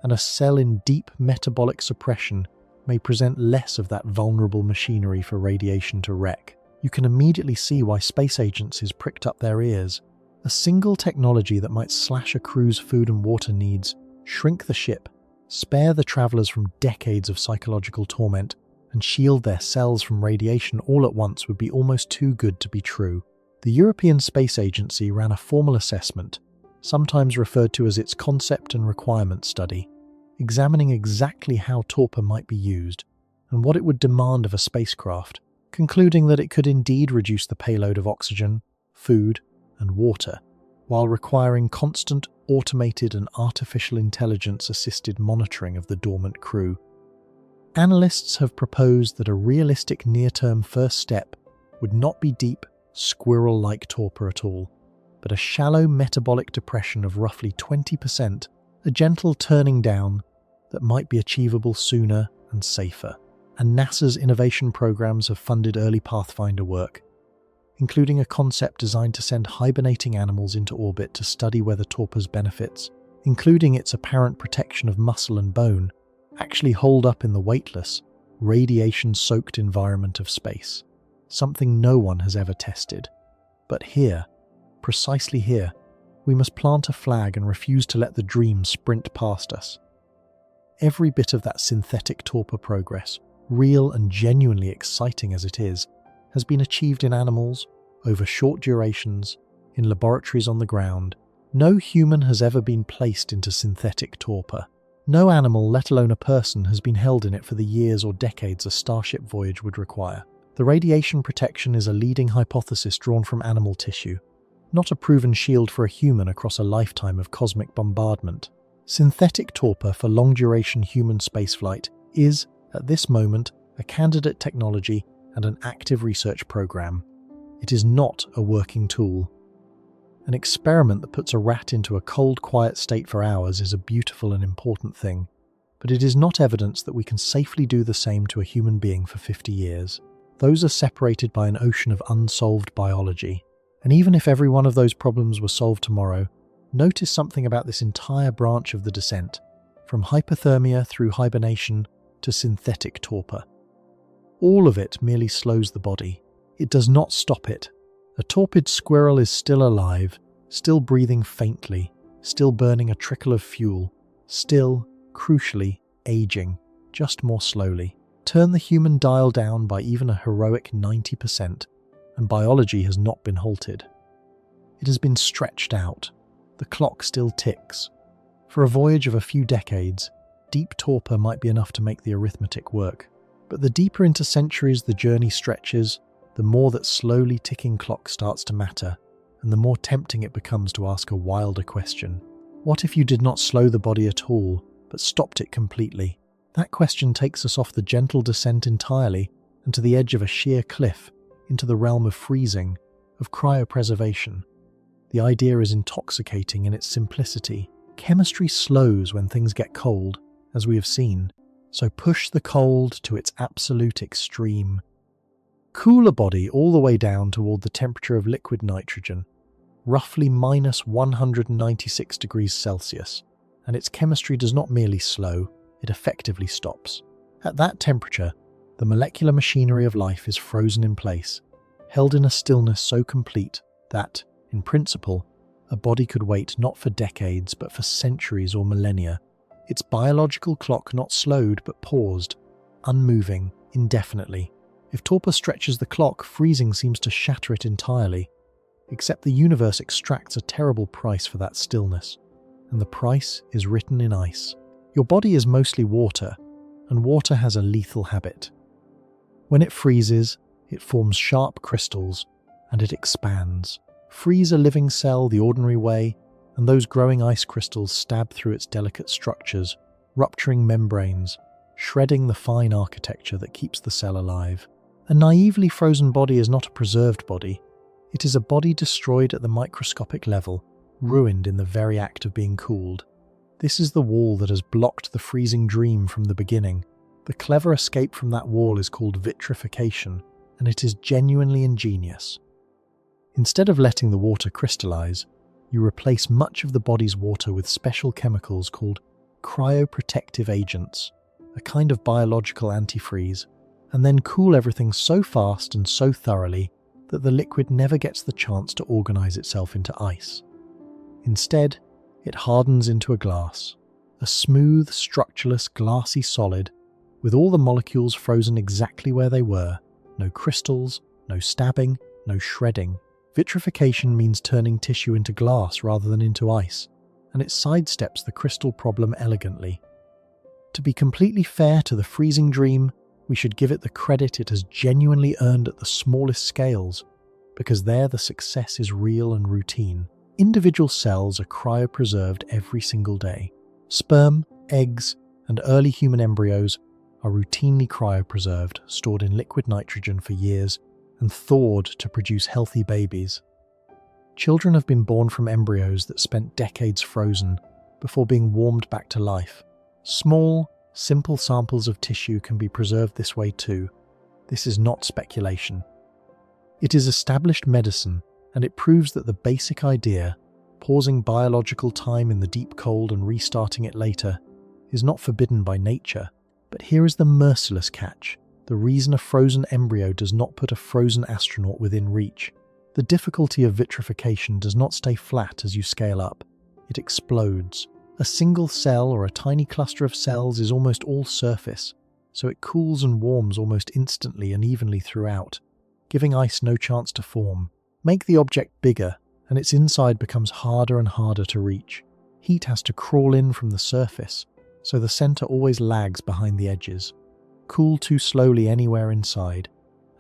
and a cell in deep metabolic suppression may present less of that vulnerable machinery for radiation to wreck. You can immediately see why space agencies pricked up their ears. A single technology that might slash a crew's food and water needs, shrink the ship, spare the travelers from decades of psychological torment, and shield their cells from radiation all at once would be almost too good to be true. The European Space Agency ran a formal assessment, sometimes referred to as its concept and requirement study, examining exactly how torpor might be used and what it would demand of a spacecraft, concluding that it could indeed reduce the payload of oxygen, food, and water, while requiring constant, automated and artificial intelligence-assisted monitoring of the dormant crew. Analysts have proposed that a realistic near-term first step would not be deep, squirrel-like torpor at all, but a shallow metabolic depression of roughly 20%, a gentle turning down that might be achievable sooner and safer. And NASA's innovation programs have funded early Pathfinder work, including a concept designed to send hibernating animals into orbit to study whether torpor's benefits, including its apparent protection of muscle and bone, actually hold up in the weightless, radiation-soaked environment of space, something no one has ever tested. But here, precisely here, we must plant a flag and refuse to let the dream sprint past us. Every bit of that synthetic torpor progress, real and genuinely exciting as it is, has been achieved in animals, over short durations, in laboratories on the ground. No human has ever been placed into synthetic torpor. No animal, let alone a person, has been held in it for the years or decades a starship voyage would require. The radiation protection is a leading hypothesis drawn from animal tissue, not a proven shield for a human across a lifetime of cosmic bombardment. Synthetic torpor for long-duration human spaceflight is, at this moment, a candidate technology and an active research program. It is not a working tool. An experiment that puts a rat into a cold, quiet state for hours is a beautiful and important thing, but it is not evidence that we can safely do the same to a human being for 50 years. Those are separated by an ocean of unsolved biology. And even if every one of those problems were solved tomorrow, notice something about this entire branch of the descent, from hypothermia through hibernation to synthetic torpor. All of it merely slows the body. It does not stop it. A torpid squirrel is still alive, still breathing faintly, still burning a trickle of fuel, still, crucially, aging, just more slowly. Turn the human dial down by even a heroic 90%, and biology has not been halted. It has been stretched out. The clock still ticks. For a voyage of a few decades, deep torpor might be enough to make the arithmetic work. But the deeper into centuries the journey stretches, the more that slowly ticking clock starts to matter, and the more tempting it becomes to ask a wilder question. What if you did not slow the body at all, but stopped it completely? That question takes us off the gentle descent entirely and to the edge of a sheer cliff, into the realm of freezing, of cryopreservation. The idea is intoxicating in its simplicity. Chemistry slows when things get cold, as we have seen, so push the cold to its absolute extreme. Cool a body all the way down toward the temperature of liquid nitrogen, roughly minus 196 degrees Celsius, and its chemistry does not merely slow, it effectively stops. At that temperature, the molecular machinery of life is frozen in place, held in a stillness so complete that, in principle, a body could wait not for decades but for centuries or millennia, its biological clock not slowed but paused, unmoving, indefinitely. If torpor stretches the clock, freezing seems to shatter it entirely, except the universe extracts a terrible price for that stillness, and the price is written in ice. Your body is mostly water, and water has a lethal habit. When it freezes, it forms sharp crystals, and it expands. Freeze a living cell the ordinary way, and those growing ice crystals stab through its delicate structures, rupturing membranes, shredding the fine architecture that keeps the cell alive. A naively frozen body is not a preserved body. It is a body destroyed at the microscopic level, ruined in the very act of being cooled. This is the wall that has blocked the freezing dream from the beginning. The clever escape from that wall is called vitrification, and it is genuinely ingenious. Instead of letting the water crystallize, you replace much of the body's water with special chemicals called cryoprotective agents, a kind of biological antifreeze, and then cool everything so fast and so thoroughly that the liquid never gets the chance to organize itself into ice. Instead, it hardens into a glass, a smooth, structureless, glassy solid, with all the molecules frozen exactly where they were, no crystals, no stabbing, no shredding. Vitrification means turning tissue into glass rather than into ice, and it sidesteps the crystal problem elegantly. To be completely fair to the freezing dream, we should give it the credit it has genuinely earned at the smallest scales, because there the success is real and routine. Individual cells are cryopreserved every single day. Sperm, eggs, and early human embryos are routinely cryopreserved, stored in liquid nitrogen for years, and thawed to produce healthy babies. Children have been born from embryos that spent decades frozen before being warmed back to life. Small, simple samples of tissue can be preserved this way too. This is not speculation. It is established medicine, and it proves that the basic idea, pausing biological time in the deep cold and restarting it later, is not forbidden by nature. But here is the merciless catch: the reason a frozen embryo does not put a frozen astronaut within reach. The difficulty of vitrification does not stay flat as you scale up. It explodes. A single cell or a tiny cluster of cells is almost all surface, so it cools and warms almost instantly and evenly throughout, giving ice no chance to form. Make the object bigger, and its inside becomes harder and harder to reach. Heat has to crawl in from the surface, so the center always lags behind the edges. Cool too slowly anywhere inside,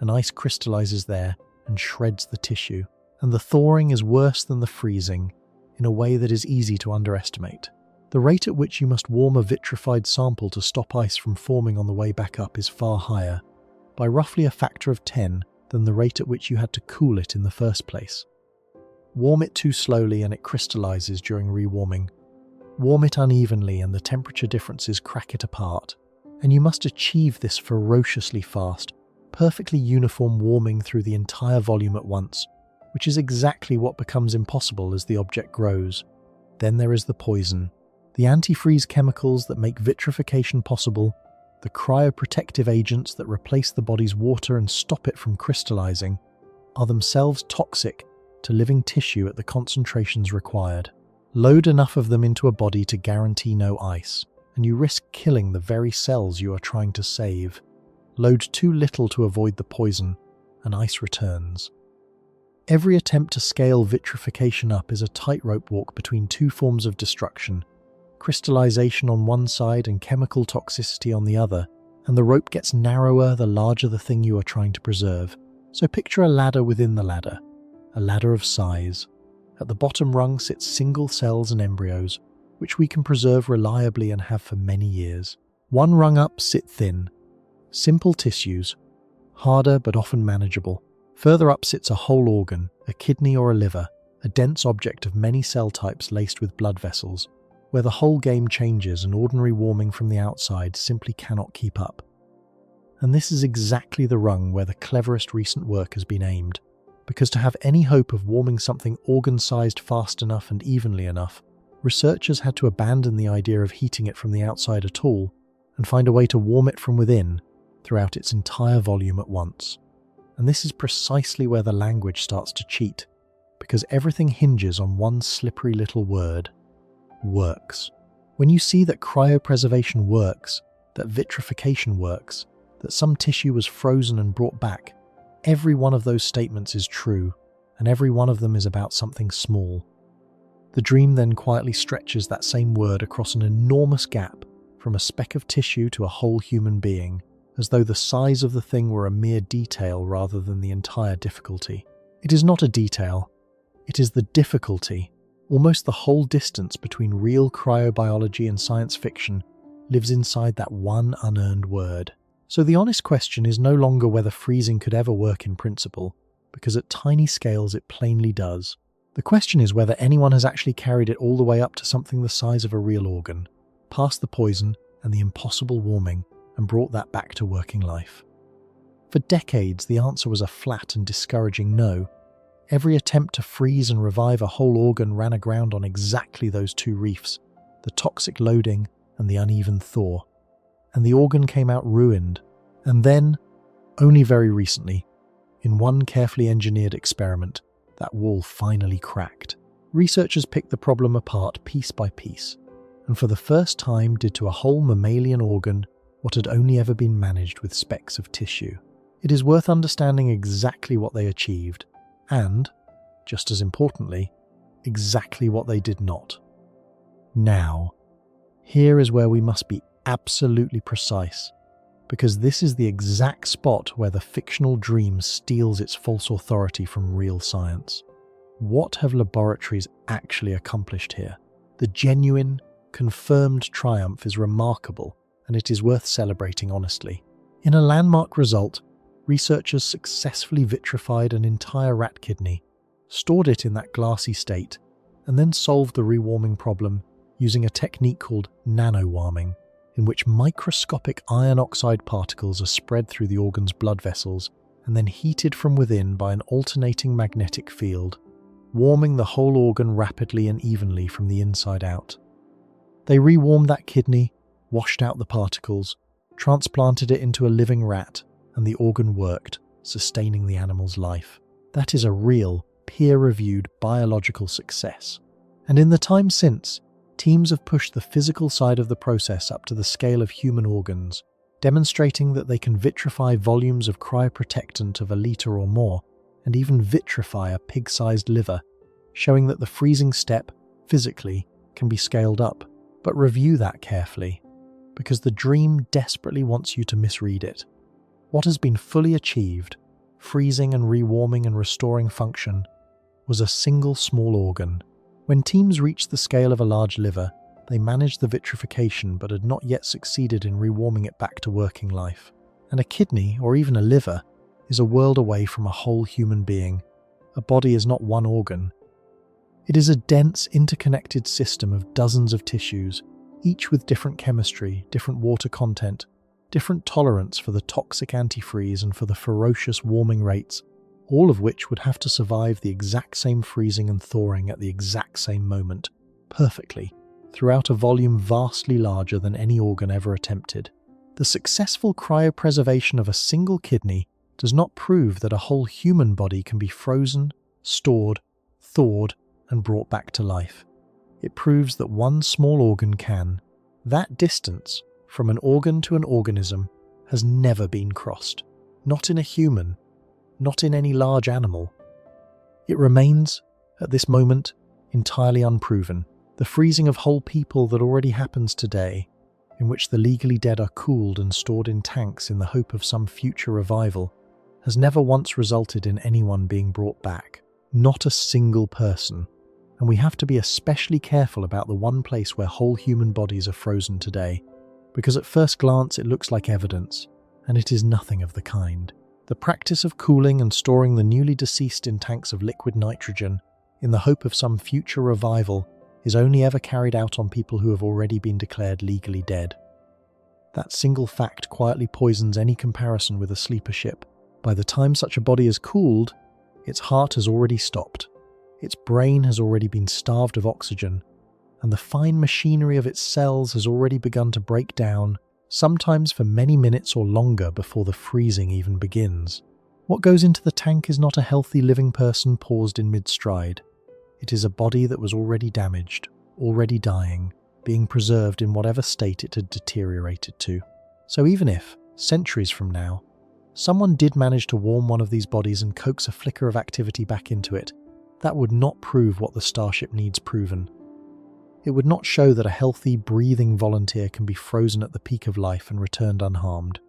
and ice crystallizes there and shreds the tissue. And the thawing is worse than the freezing, in a way that is easy to underestimate. The rate at which you must warm a vitrified sample to stop ice from forming on the way back up is far higher, by roughly a factor of 10 than the rate at which you had to cool it in the first place. Warm it too slowly and it crystallizes during rewarming. Warm it unevenly and the temperature differences crack it apart. And you must achieve this ferociously fast, perfectly uniform warming through the entire volume at once, which is exactly what becomes impossible as the object grows. Then there is the poison. The antifreeze chemicals that make vitrification possible, the cryoprotective agents that replace the body's water and stop it from crystallizing, are themselves toxic to living tissue at the concentrations required. Load enough of them into a body to guarantee no ice, and you risk killing the very cells you are trying to save. Load too little to avoid the poison, and ice returns. Every attempt to scale vitrification up is a tightrope walk between two forms of destruction: crystallization on one side and chemical toxicity on the other, and the rope gets narrower the larger the thing you are trying to preserve. So picture a ladder within the ladder, a ladder of size. At the bottom rung sit single cells and embryos, which we can preserve reliably and have for many years. One rung up sit thin, simple tissues, harder but often manageable. Further up sits a whole organ, a kidney or a liver, a dense object of many cell types laced with blood vessels, where the whole game changes and ordinary warming from the outside simply cannot keep up. And this is exactly the rung where the cleverest recent work has been aimed, because to have any hope of warming something organ-sized fast enough and evenly enough, researchers had to abandon the idea of heating it from the outside at all and find a way to warm it from within throughout its entire volume at once. And this is precisely where the language starts to cheat, because everything hinges on one slippery little word: works. When you see that cryopreservation works, that vitrification works, that some tissue was frozen and brought back, every one of those statements is true, and every one of them is about something small. The dream then quietly stretches that same word across an enormous gap from a speck of tissue to a whole human being, as though the size of the thing were a mere detail rather than the entire difficulty. It is not a detail, it is the difficulty. Almost the whole distance between real cryobiology and science fiction lives inside that one unearned word. So the honest question is no longer whether freezing could ever work in principle, because at tiny scales it plainly does. The question is whether anyone has actually carried it all the way up to something the size of a real organ, past the poison and the impossible warming, and brought that back to working life. For decades, the answer was a flat and discouraging no. Every attempt to freeze and revive a whole organ ran aground on exactly those two reefs, the toxic loading and the uneven thaw. And the organ came out ruined. And then, only very recently, in one carefully engineered experiment, that wall finally cracked. Researchers picked the problem apart piece by piece, and for the first time did to a whole mammalian organ what had only ever been managed with specks of tissue. It is worth understanding exactly what they achieved, and, just as importantly, exactly what they did not. Now, here is where we must be absolutely precise, because this is the exact spot where the fictional dream steals its false authority from real science. What have laboratories actually accomplished here? The genuine, confirmed triumph is remarkable, and it is worth celebrating honestly. In a landmark result, researchers successfully vitrified an entire rat kidney, stored it in that glassy state, and then solved the rewarming problem using a technique called nanowarming, in which microscopic iron oxide particles are spread through the organ's blood vessels and then heated from within by an alternating magnetic field, warming the whole organ rapidly and evenly from the inside out. They rewarmed that kidney, washed out the particles, transplanted it into a living rat, and the organ worked, sustaining the animal's life. That is a real, peer-reviewed biological success. And in the time since, teams have pushed the physical side of the process up to the scale of human organs, demonstrating that they can vitrify volumes of cryoprotectant of a litre or more, and even vitrify a pig-sized liver, showing that the freezing step, physically, can be scaled up. But review that carefully, because the dream desperately wants you to misread it. What has been fully achieved, freezing and rewarming and restoring function, was a single small organ. When teams reached the scale of a large liver, they managed the vitrification but had not yet succeeded in rewarming it back to working life. And a kidney, or even a liver, is a world away from a whole human being. A body is not one organ. It is a dense, interconnected system of dozens of tissues, each with different chemistry, different water content, different tolerance for the toxic antifreeze and for the ferocious warming rates, all of which would have to survive the exact same freezing and thawing at the exact same moment, perfectly, throughout a volume vastly larger than any organ ever attempted. The successful cryopreservation of a single kidney does not prove that a whole human body can be frozen, stored, thawed, and brought back to life. It proves that one small organ can. That distance, from an organ to an organism, has never been crossed. Not in a human, not in any large animal. It remains, at this moment, entirely unproven. The freezing of whole people that already happens today, in which the legally dead are cooled and stored in tanks in the hope of some future revival, has never once resulted in anyone being brought back. Not a single person. And we have to be especially careful about the one place where whole human bodies are frozen today, because at first glance it looks like evidence, and it is nothing of the kind. The practice of cooling and storing the newly deceased in tanks of liquid nitrogen in the hope of some future revival is only ever carried out on people who have already been declared legally dead. That single fact quietly poisons any comparison with a sleeper ship. By the time such a body is cooled, its heart has already stopped, its brain has already been starved of oxygen, and the fine machinery of its cells has already begun to break down, sometimes for many minutes or longer before the freezing even begins. What goes into the tank is not a healthy living person paused in mid-stride. It is a body that was already damaged, already dying, being preserved in whatever state it had deteriorated to. So even if, centuries from now, someone did manage to warm one of these bodies and coax a flicker of activity back into it, that would not prove what the starship needs proven. It would not show that a healthy, breathing volunteer can be frozen at the peak of life and returned unharmed.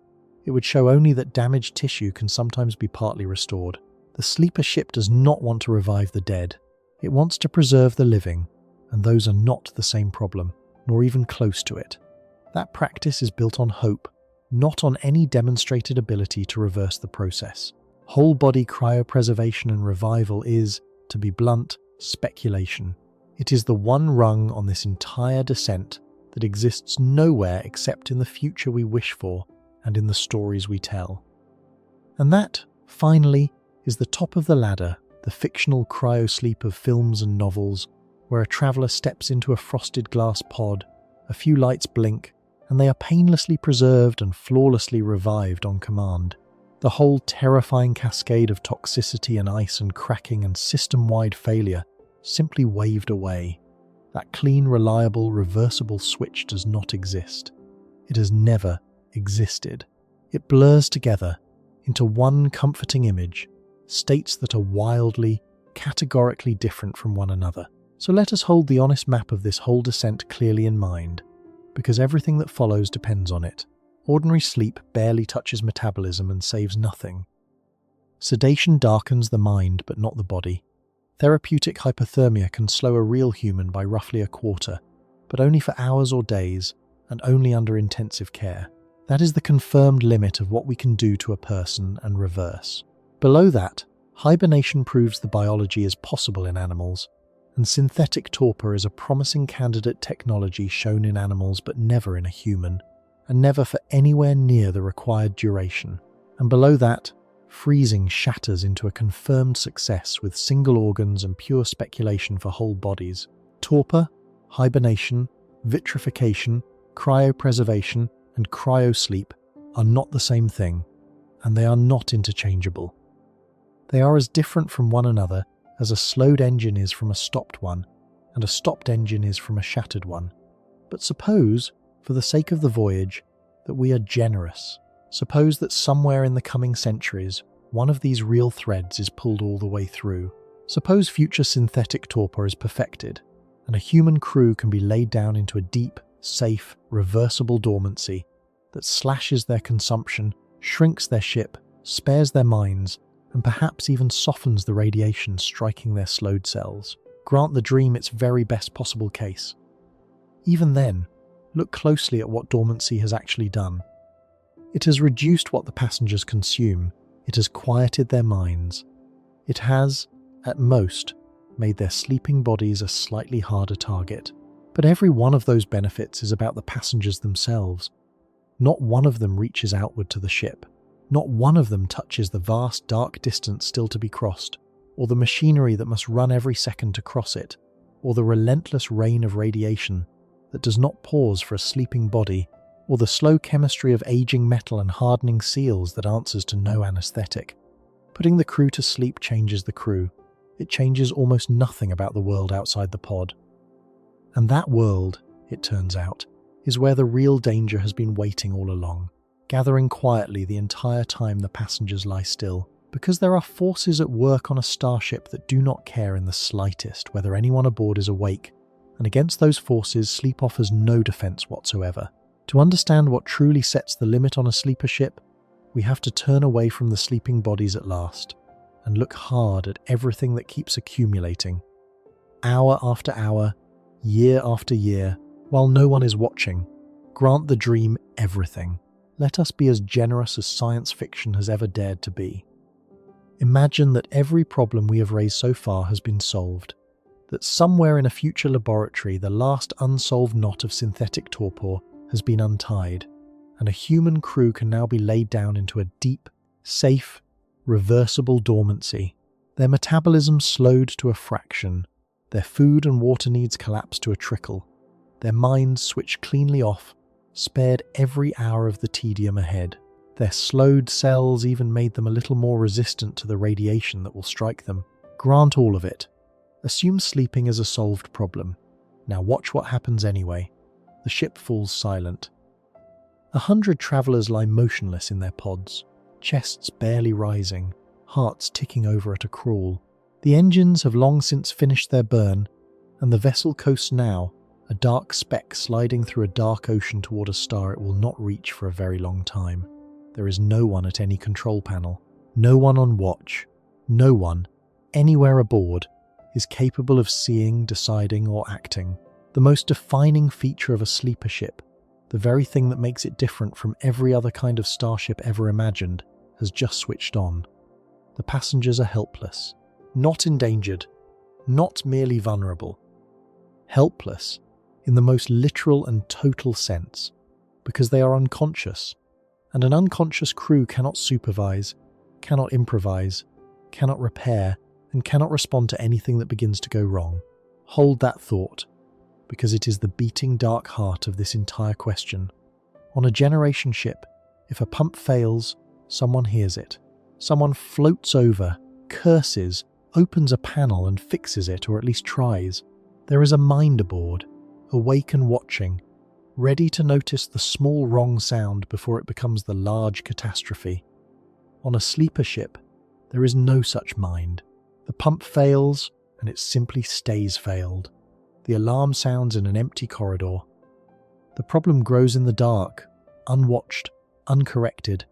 It would show only that damaged tissue can sometimes be partly restored. The sleeper ship does not want to revive the dead. It wants to preserve the living, and those are not the same problem, nor even close to it. That practice is built on hope, not on any demonstrated ability to reverse the process. Whole body cryopreservation and revival is, to be blunt, speculation. It is the one rung on this entire descent that exists nowhere except in the future we wish for and in the stories we tell. And that, finally, is the top of the ladder, the fictional cryosleep of films and novels, where a traveller steps into a frosted glass pod, a few lights blink, and they are painlessly preserved and flawlessly revived on command. The whole terrifying cascade of toxicity and ice and cracking and system-wide failure simply waved away. That clean, reliable, reversible switch does not exist. It has never existed. It blurs together into one comforting image, states that are wildly, categorically different from one another. So let us hold the honest map of this whole descent clearly in mind, because everything that follows depends on it. Ordinary sleep barely touches metabolism and saves nothing. Sedation darkens the mind but not the body. Therapeutic hypothermia can slow a real human by roughly a quarter, but only for hours or days, and only under intensive care. That is the confirmed limit of what we can do to a person and reverse. Below that, hibernation proves the biology is possible in animals, and synthetic torpor is a promising candidate technology shown in animals but never in a human, and never for anywhere near the required duration. And below that, freezing shatters into a confirmed success with single organs and pure speculation for whole bodies. Torpor, hibernation, vitrification, cryopreservation, and cryosleep are not the same thing, and they are not interchangeable. They are as different from one another as a slowed engine is from a stopped one, and a stopped engine is from a shattered one. But suppose, for the sake of the voyage, that we are generous. Suppose that somewhere in the coming centuries, one of these real threads is pulled all the way through. Suppose future synthetic torpor is perfected, and a human crew can be laid down into a deep, safe, reversible dormancy that slashes their consumption, shrinks their ship, spares their minds, and perhaps even softens the radiation striking their slowed cells. Grant the dream its very best possible case. Even then, look closely at what dormancy has actually done. It has reduced what the passengers consume. It has quieted their minds. It has, at most, made their sleeping bodies a slightly harder target. But every one of those benefits is about the passengers themselves. Not one of them reaches outward to the ship. Not one of them touches the vast, dark distance still to be crossed, or the machinery that must run every second to cross it, or the relentless rain of radiation that does not pause for a sleeping body, or the slow chemistry of aging metal and hardening seals that answers to no anesthetic. Putting the crew to sleep changes the crew. It changes almost nothing about the world outside the pod. And that world, it turns out, is where the real danger has been waiting all along, gathering quietly the entire time the passengers lie still, because there are forces at work on a starship that do not care in the slightest whether anyone aboard is awake, and against those forces sleep offers no defense whatsoever. To understand what truly sets the limit on a sleeper ship, we have to turn away from the sleeping bodies at last and look hard at everything that keeps accumulating. Hour after hour, year after year, while no one is watching. Grant the dream everything. Let us be as generous as science fiction has ever dared to be. Imagine that every problem we have raised so far has been solved, that somewhere in a future laboratory the last unsolved knot of synthetic torpor has been untied, and a human crew can now be laid down into a deep, safe, reversible dormancy. Their metabolism slowed to a fraction, their food and water needs collapsed to a trickle, their minds switched cleanly off, spared every hour of the tedium ahead. Their slowed cells even made them a little more resistant to the radiation that will strike them. Grant all of it. Assume sleeping is a solved problem. Now watch what happens anyway. The ship falls silent. 100 travelers lie motionless in their pods, chests barely rising, hearts ticking over at a crawl. The engines have long since finished their burn, and the vessel coasts now, a dark speck sliding through a dark ocean toward a star it will not reach for a very long time. There is no one at any control panel, no one on watch, no one, anywhere aboard, is capable of seeing, deciding, or acting. The most defining feature of a sleeper ship, the very thing that makes it different from every other kind of starship ever imagined, has just switched on. The passengers are helpless, not endangered, not merely vulnerable. Helpless, in the most literal and total sense, because they are unconscious, and an unconscious crew cannot supervise, cannot improvise, cannot repair, and cannot respond to anything that begins to go wrong. Hold that thought, because it is the beating dark heart of this entire question. On a generation ship, if a pump fails, someone hears it. Someone floats over, curses, opens a panel and fixes it, or at least tries. There is a mind aboard, awake and watching, ready to notice the small wrong sound before it becomes the large catastrophe. On a sleeper ship, there is no such mind. The pump fails, and it simply stays failed. The alarm sounds in an empty corridor. The problem grows in the dark, unwatched, uncorrected,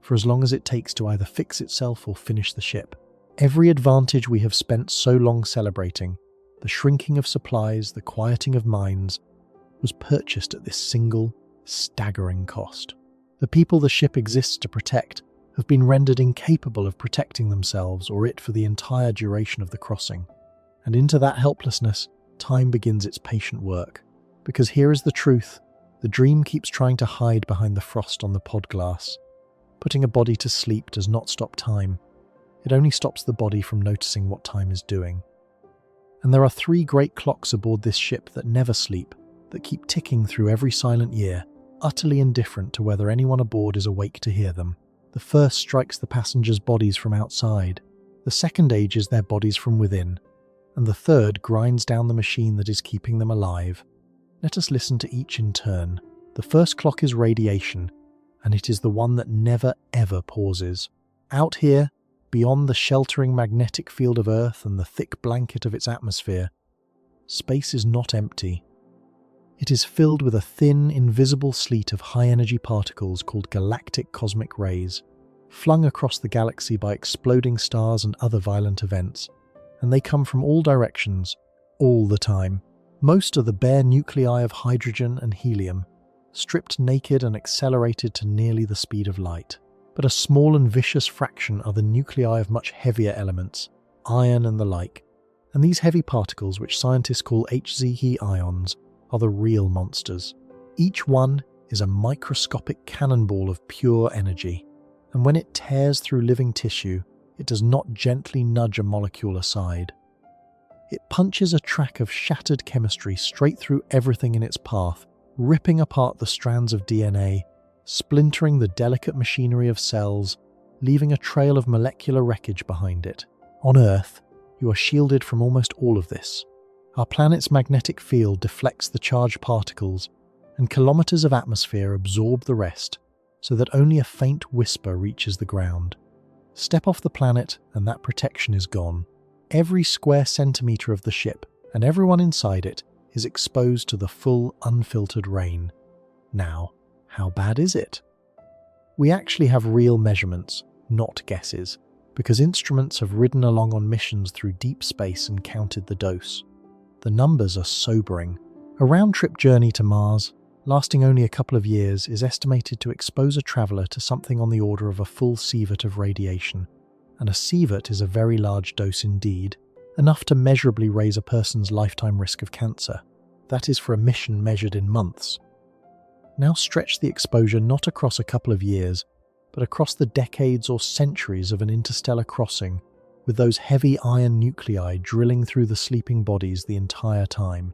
for as long as it takes to either fix itself or finish the ship. Every advantage we have spent so long celebrating, the shrinking of supplies, the quieting of minds, was purchased at this single, staggering cost. The people the ship exists to protect have been rendered incapable of protecting themselves or it for the entire duration of the crossing. And into that helplessness, time begins its patient work. Because here is the truth, the dream keeps trying to hide behind the frost on the pod glass. Putting a body to sleep does not stop time. It only stops the body from noticing what time is doing. And there are 3 great clocks aboard this ship that never sleep, that keep ticking through every silent year, utterly indifferent to whether anyone aboard is awake to hear them. The first strikes the passengers' bodies from outside, the second ages their bodies from within, and the third grinds down the machine that is keeping them alive. Let us listen to each in turn. The first clock is radiation, and it is the one that never ever pauses. Out here, beyond the sheltering magnetic field of Earth and the thick blanket of its atmosphere, space is not empty. It is filled with a thin, invisible sleet of high-energy particles called galactic cosmic rays, flung across the galaxy by exploding stars and other violent events, and they come from all directions, all the time. Most are the bare nuclei of hydrogen and helium, stripped naked and accelerated to nearly the speed of light. But a small and vicious fraction are the nuclei of much heavier elements, iron and the like, and these heavy particles, which scientists call Hz ions, are the real monsters. Each one is a microscopic cannonball of pure energy, and when it tears through living tissue, it does not gently nudge a molecule aside. It punches a track of shattered chemistry straight through everything in its path, ripping apart the strands of DNA, splintering the delicate machinery of cells, leaving a trail of molecular wreckage behind it. On Earth, you are shielded from almost all of this. Our planet's magnetic field deflects the charged particles, and kilometers of atmosphere absorb the rest, so that only a faint whisper reaches the ground. Step off the planet, and that protection is gone. Every square centimeter of the ship, and everyone inside it, is exposed to the full, unfiltered rain. Now, how bad is it? We actually have real measurements, not guesses, because instruments have ridden along on missions through deep space and counted the dose. The numbers are sobering. A round-trip journey to Mars, lasting only a couple of years, is estimated to expose a traveller to something on the order of a full sievert of radiation. And a sievert is a very large dose indeed, enough to measurably raise a person's lifetime risk of cancer. That is for a mission measured in months. Now stretch the exposure not across a couple of years, but across the decades or centuries of an interstellar crossing, with those heavy iron nuclei drilling through the sleeping bodies the entire time.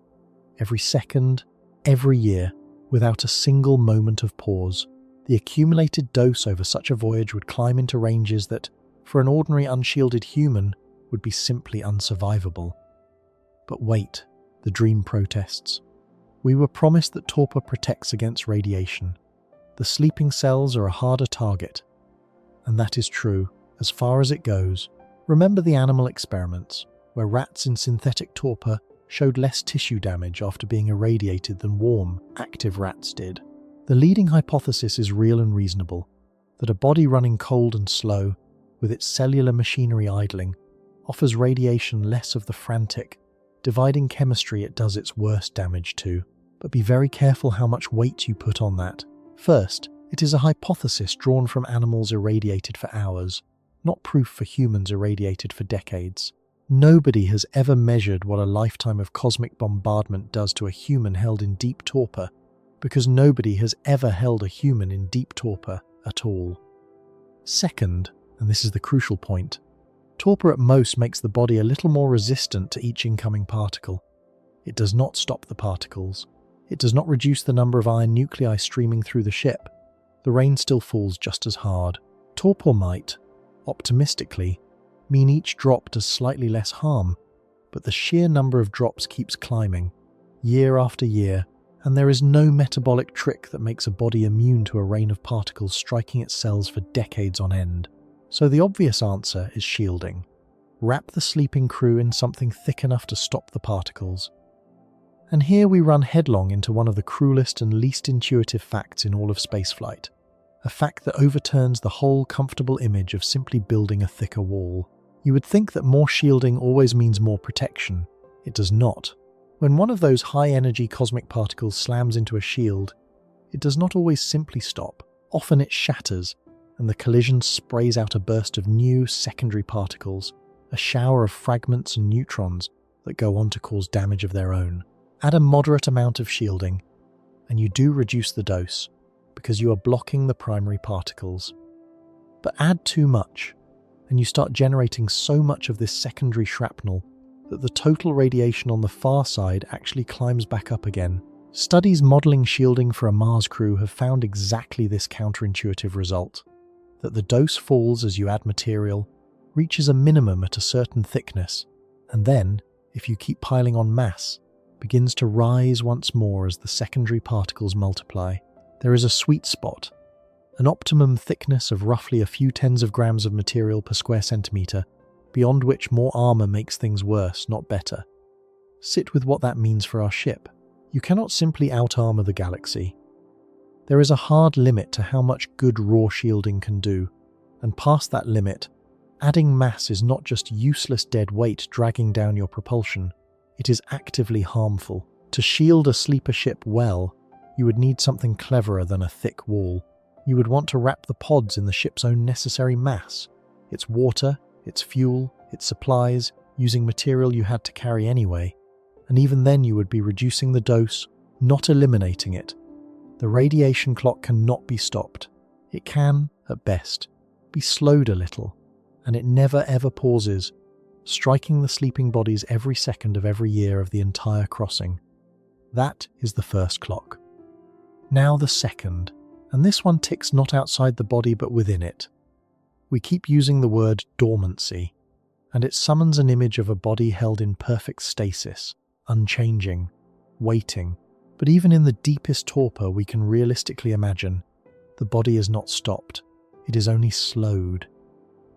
Every second, every year, without a single moment of pause. The accumulated dose over such a voyage would climb into ranges that, for an ordinary unshielded human, would be simply unsurvivable. But wait, the dream protests. We were promised that torpor protects against radiation. The sleeping cells are a harder target. And that is true, as far as it goes. Remember the animal experiments, where rats in synthetic torpor showed less tissue damage after being irradiated than warm, active rats did. The leading hypothesis is real and reasonable, that a body running cold and slow, with its cellular machinery idling, offers radiation less of the frantic, dividing chemistry it does its worst damage to. But be very careful how much weight you put on that. First, it is a hypothesis drawn from animals irradiated for hours, not proof for humans irradiated for decades. Nobody has ever measured what a lifetime of cosmic bombardment does to a human held in deep torpor, because nobody has ever held a human in deep torpor at all. Second, and this is the crucial point, torpor at most makes the body a little more resistant to each incoming particle. It does not stop the particles. It does not reduce the number of iron nuclei streaming through the ship. The rain still falls just as hard. Torpor might, optimistically, mean each drop does slightly less harm, but the sheer number of drops keeps climbing, year after year, and there is no metabolic trick that makes a body immune to a rain of particles striking its cells for decades on end. So the obvious answer is shielding. Wrap the sleeping crew in something thick enough to stop the particles. And here we run headlong into one of the cruelest and least intuitive facts in all of spaceflight, a fact that overturns the whole comfortable image of simply building a thicker wall. You would think that more shielding always means more protection. It does not. When one of those high-energy cosmic particles slams into a shield, it does not always simply stop. Often it shatters, and the collision sprays out a burst of new secondary particles, a shower of fragments and neutrons that go on to cause damage of their own. Add a moderate amount of shielding, and you do reduce the dose, because you are blocking the primary particles. But add too much, and you start generating so much of this secondary shrapnel that the total radiation on the far side actually climbs back up again. Studies modelling shielding for a Mars crew have found exactly this counterintuitive result, that the dose falls as you add material, reaches a minimum at a certain thickness, and then, if you keep piling on mass, begins to rise once more as the secondary particles multiply. There is a sweet spot, an optimum thickness of roughly a few tens of grams of material per square centimetre, beyond which more armour makes things worse, not better. Sit with what that means for our ship. You cannot simply out-armour the galaxy. There is a hard limit to how much good raw shielding can do, and past that limit, adding mass is not just useless dead weight dragging down your propulsion, it is actively harmful. To shield a sleeper ship well, you would need something cleverer than a thick wall. You would want to wrap the pods in the ship's own necessary mass, its water, its fuel, its supplies, using material you had to carry anyway. And even then you would be reducing the dose, not eliminating it. The radiation clock cannot be stopped. It can, at best, be slowed a little, and it never ever pauses, striking the sleeping bodies every second of every year of the entire crossing. That is the first clock. Now the second, and this one ticks not outside the body but within it. We keep using the word dormancy, and it summons an image of a body held in perfect stasis, unchanging, waiting. But even in the deepest torpor we can realistically imagine, the body is not stopped, it is only slowed.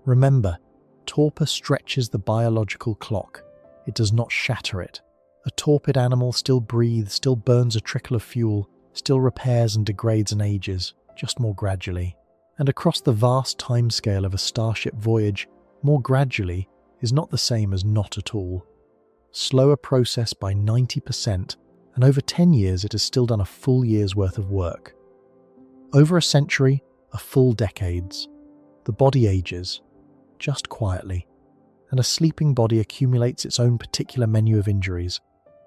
Remember, torpor stretches the biological clock, it does not shatter it. A torpid animal still breathes, still burns a trickle of fuel, still repairs and degrades and ages, just more gradually. And across the vast timescale of a starship voyage, more gradually is not the same as not at all. Slower process by 90%, and over 10 years it has still done a full year's worth of work. Over a century, a full decade's. The body ages, just quietly, and a sleeping body accumulates its own particular menu of injuries,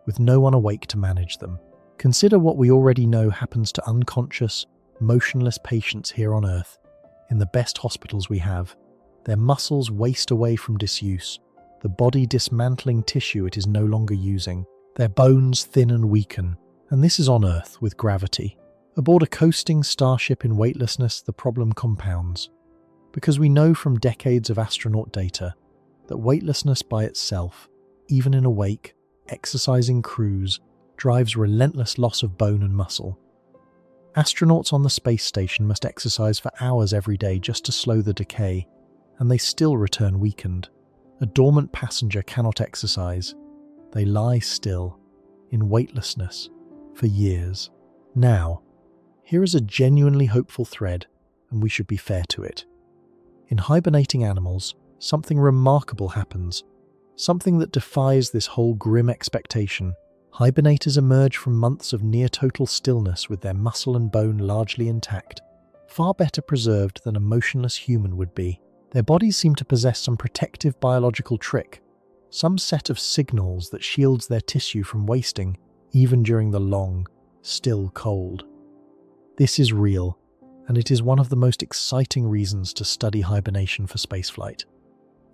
with no one awake to manage them. Consider what we already know happens to unconscious, motionless patients here on Earth, in the best hospitals we have. Their muscles waste away from disuse, the body dismantling tissue it is no longer using. Their bones thin and weaken, and this is on Earth with gravity. Aboard a coasting starship in weightlessness, the problem compounds. Because we know from decades of astronaut data that weightlessness by itself, even in a wake, exercising crews, drives relentless loss of bone and muscle. Astronauts on the space station must exercise for hours every day just to slow the decay, and they still return weakened. A dormant passenger cannot exercise. They lie still, in weightlessness, for years. Now, here is a genuinely hopeful thread, and we should be fair to it. In hibernating animals, something remarkable happens, something that defies this whole grim expectation. Hibernators emerge from months of near-total stillness with their muscle and bone largely intact, far better preserved than a motionless human would be. Their bodies seem to possess some protective biological trick, some set of signals that shields their tissue from wasting, even during the long, still cold. This is real, and it is one of the most exciting reasons to study hibernation for spaceflight.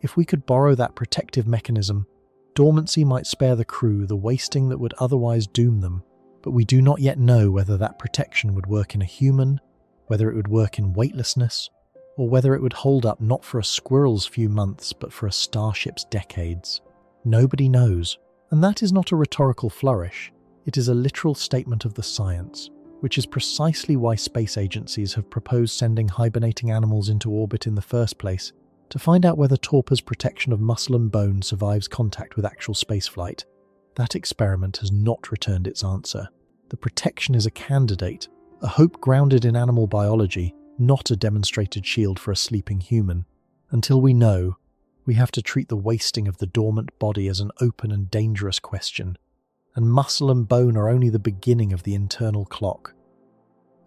If we could borrow that protective mechanism, dormancy might spare the crew the wasting that would otherwise doom them, but we do not yet know whether that protection would work in a human, whether it would work in weightlessness, or whether it would hold up not for a squirrel's few months but for a starship's decades. Nobody knows, and that is not a rhetorical flourish, it is a literal statement of the science, which is precisely why space agencies have proposed sending hibernating animals into orbit in the first place, to find out whether torpor's protection of muscle and bone survives contact with actual spaceflight. That experiment has not returned its answer. The protection is a candidate, a hope grounded in animal biology, not a demonstrated shield for a sleeping human. Until we know, we have to treat the wasting of the dormant body as an open and dangerous question, and muscle and bone are only the beginning of the internal clock.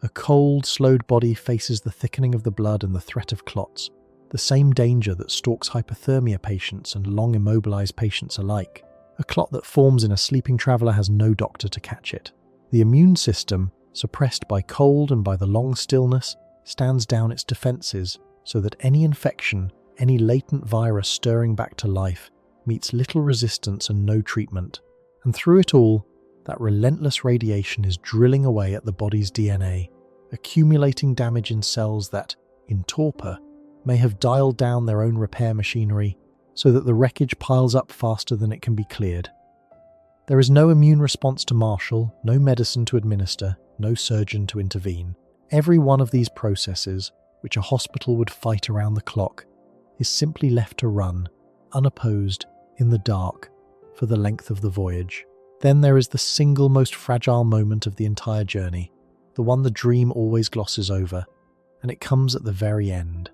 A cold, slowed body faces the thickening of the blood and the threat of clots, the same danger that stalks hypothermia patients and long immobilized patients alike. A clot that forms in a sleeping traveler has no doctor to catch it. The immune system, suppressed by cold and by the long stillness, stands down its defenses so that any infection, any latent virus stirring back to life, meets little resistance and no treatment. And through it all, that relentless radiation is drilling away at the body's DNA, accumulating damage in cells that, in torpor, may have dialed down their own repair machinery so that the wreckage piles up faster than it can be cleared. There is no immune response to marshal, no medicine to administer, no surgeon to intervene. Every one of these processes, which a hospital would fight around the clock, is simply left to run, unopposed, in the dark, for the length of the voyage. Then there is the single most fragile moment of the entire journey, the one the dream always glosses over, and it comes at the very end.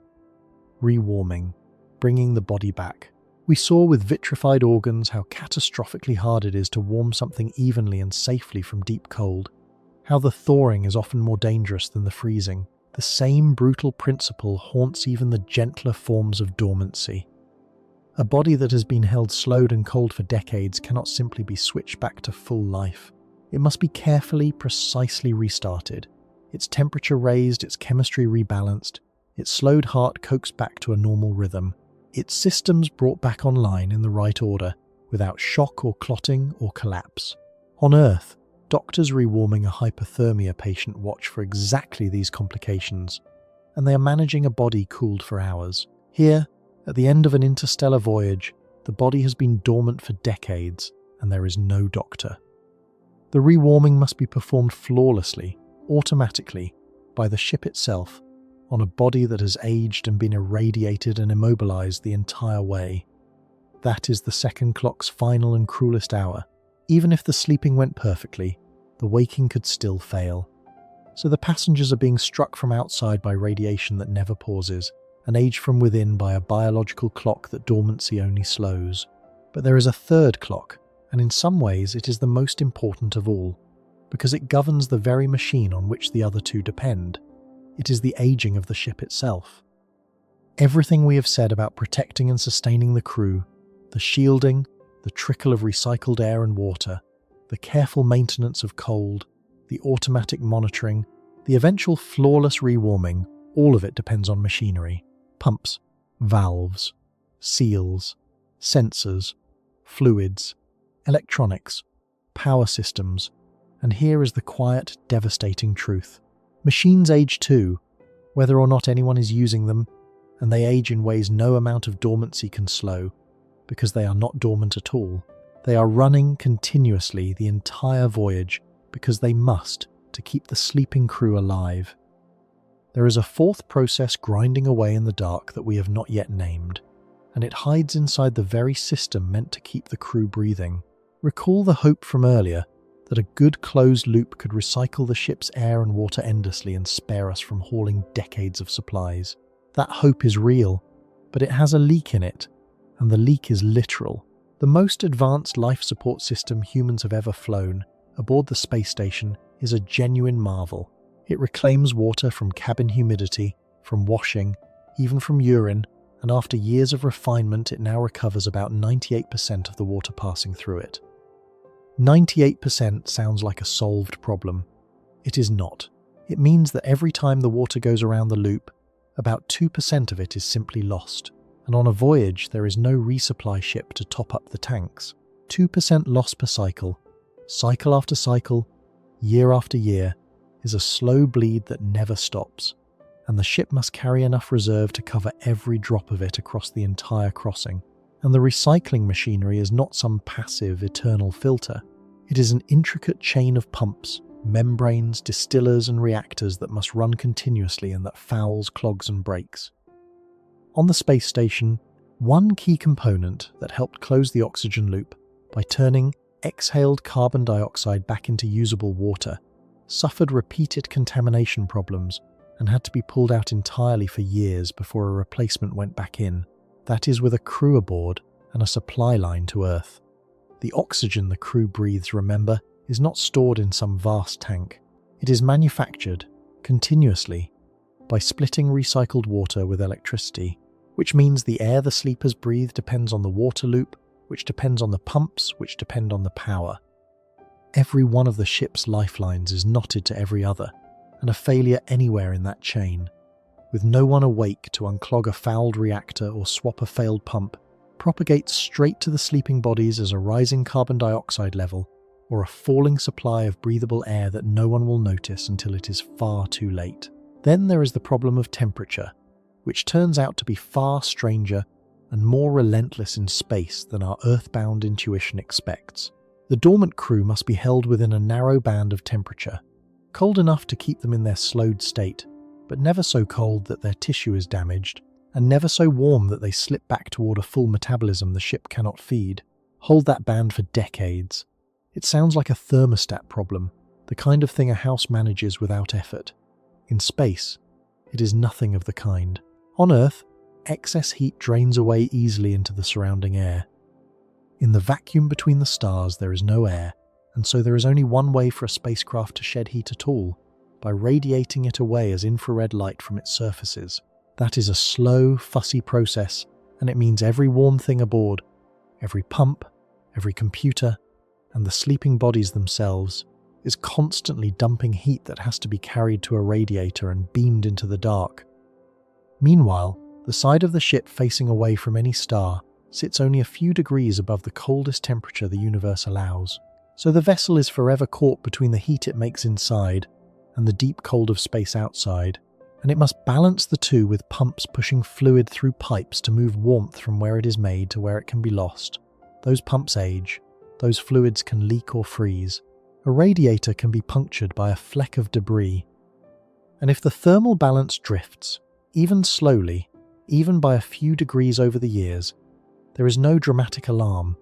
Rewarming, bringing the body back. We saw with vitrified organs how catastrophically hard it is to warm something evenly and safely from deep cold, how the thawing is often more dangerous than the freezing. The same brutal principle haunts even the gentler forms of dormancy. A body that has been held slowed and cold for decades cannot simply be switched back to full life. It must be carefully, precisely restarted, its temperature raised, its chemistry rebalanced, its slowed heart coaxed back to a normal rhythm, its systems brought back online in the right order, without shock or clotting or collapse. On Earth, doctors rewarming a hypothermia patient watch for exactly these complications, and they are managing a body cooled for hours. Here, at the end of an interstellar voyage, the body has been dormant for decades, and there is no doctor. The rewarming must be performed flawlessly, automatically, by the ship itself, on a body that has aged and been irradiated and immobilized the entire way. That is the second clock's final and cruelest hour. Even if the sleeping went perfectly, the waking could still fail. So the passengers are being struck from outside by radiation that never pauses, and aged from within by a biological clock that dormancy only slows. But there is a third clock, and in some ways it is the most important of all, because it governs the very machine on which the other two depend. It is the aging of the ship itself. Everything we have said about protecting and sustaining the crew, the shielding, the trickle of recycled air and water, the careful maintenance of cold, the automatic monitoring, the eventual flawless rewarming, all of it depends on machinery. Pumps, valves, seals, sensors, fluids, electronics, power systems, and here is the quiet, devastating truth. Machines age too, whether or not anyone is using them, and they age in ways no amount of dormancy can slow, because they are not dormant at all. They are running continuously the entire voyage because they must to keep the sleeping crew alive. There is a fourth process grinding away in the dark that we have not yet named, and it hides inside the very system meant to keep the crew breathing. Recall the hope from earlier that a good closed loop could recycle the ship's air and water endlessly and spare us from hauling decades of supplies. That hope is real, but it has a leak in it, and the leak is literal. The most advanced life support system humans have ever flown, aboard the space station, is a genuine marvel. It reclaims water from cabin humidity, from washing, even from urine, and after years of refinement it now recovers about 98% of the water passing through it. 98% sounds like a solved problem. It is not. It means that every time the water goes around the loop, about 2% of it is simply lost, and on a voyage there is no resupply ship to top up the tanks. 2% loss per cycle after cycle, year after year, is a slow bleed that never stops, and the ship must carry enough reserve to cover every drop of it across the entire crossing. And the recycling machinery is not some passive, eternal filter. It is an intricate chain of pumps, membranes, distillers and reactors that must run continuously and that fouls, clogs and breaks. On the space station, one key component that helped close the oxygen loop by turning exhaled carbon dioxide back into usable water suffered repeated contamination problems and had to be pulled out entirely for years before a replacement went back in. That is with a crew aboard and a supply line to Earth. The oxygen the crew breathes, remember, is not stored in some vast tank. It is manufactured, continuously, by splitting recycled water with electricity, which means the air the sleepers breathe depends on the water loop, which depends on the pumps, which depend on the power. Every one of the ship's lifelines is knotted to every other, and a failure anywhere in that chain, with no one awake to unclog a fouled reactor or swap a failed pump, propagates straight to the sleeping bodies as a rising carbon dioxide level or a falling supply of breathable air that no one will notice until it is far too late. Then there is the problem of temperature, which turns out to be far stranger and more relentless in space than our earthbound intuition expects. The dormant crew must be held within a narrow band of temperature, cold enough to keep them in their slowed state, but never so cold that their tissue is damaged, and never so warm that they slip back toward a full metabolism the ship cannot feed. Hold that band for decades. It sounds like a thermostat problem, the kind of thing a house manages without effort. In space, it is nothing of the kind. On Earth, excess heat drains away easily into the surrounding air. In the vacuum between the stars there is no air, and so there is only one way for a spacecraft to shed heat at all, by radiating it away as infrared light from its surfaces. That is a slow, fussy process, and it means every warm thing aboard, every pump, every computer, and the sleeping bodies themselves, is constantly dumping heat that has to be carried to a radiator and beamed into the dark. Meanwhile, the side of the ship facing away from any star sits only a few degrees above the coldest temperature the universe allows, so the vessel is forever caught between the heat it makes inside and the deep cold of space outside, and it must balance the two with pumps pushing fluid through pipes to move warmth from where it is made to where it can be lost. Those pumps age, those fluids can leak or freeze. A radiator can be punctured by a fleck of debris. And if the thermal balance drifts, even slowly, even by a few degrees over the years, there is no dramatic alarm,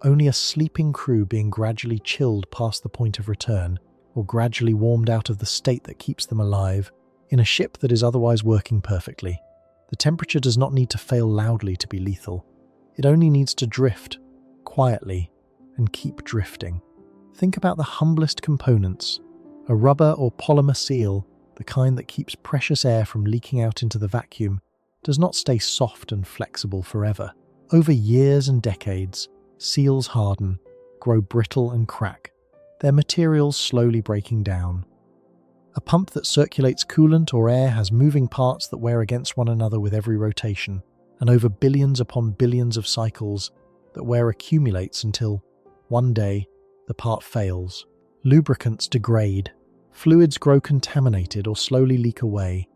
only a sleeping crew being gradually chilled past the point of return, or gradually warmed out of the state that keeps them alive, in a ship that is otherwise working perfectly. The temperature does not need to fail loudly to be lethal. It only needs to drift, quietly, and keep drifting. Think about the humblest components. A rubber or polymer seal, the kind that keeps precious air from leaking out into the vacuum, does not stay soft and flexible forever. Over years and decades, seals harden, grow brittle and crack, their materials slowly breaking down. A pump that circulates coolant or air has moving parts that wear against one another with every rotation, and over billions upon billions of cycles, that wear accumulates until, one day, the part fails. Lubricants degrade, fluids grow contaminated or slowly leak away,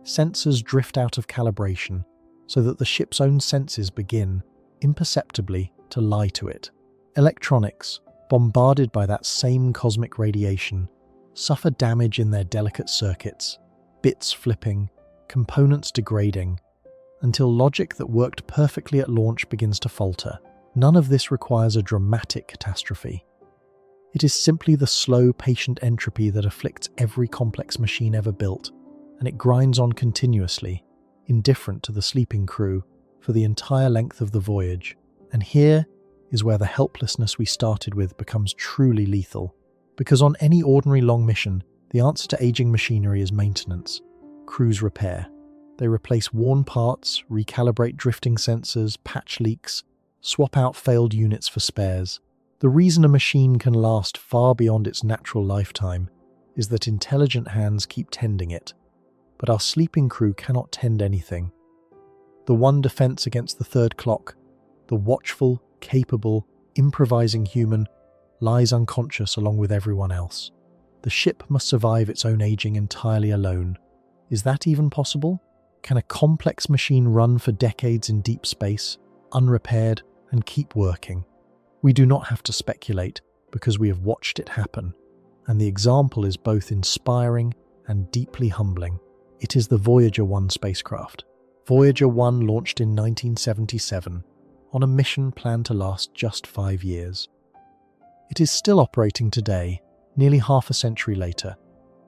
sensors drift out of calibration, so that the ship's own senses begin, imperceptibly, to lie to it. Electronics, bombarded by that same cosmic radiation, suffer damage in their delicate circuits, bits flipping, components degrading, until logic that worked perfectly at launch begins to falter. None of this requires a dramatic catastrophe. It is simply the slow, patient entropy that afflicts every complex machine ever built, and it grinds on continuously, indifferent to the sleeping crew, for the entire length of the voyage. And here is where the helplessness we started with becomes truly lethal. Because on any ordinary long mission, the answer to aging machinery is maintenance, crews repair. They replace worn parts, recalibrate drifting sensors, patch leaks, swap out failed units for spares. The reason a machine can last far beyond its natural lifetime is that intelligent hands keep tending it. But our sleeping crew cannot tend anything. The one defense against the third clock, the watchful, capable, improvising human, lies unconscious along with everyone else. The ship must survive its own aging entirely alone. Is that even possible? Can a complex machine run for decades in deep space, unrepaired, and keep working? We do not have to speculate, because we have watched it happen, and the example is both inspiring and deeply humbling. It is the Voyager 1 spacecraft. Voyager 1 launched in 1977, on a mission planned to last just 5 years. It is still operating today, nearly half a century later,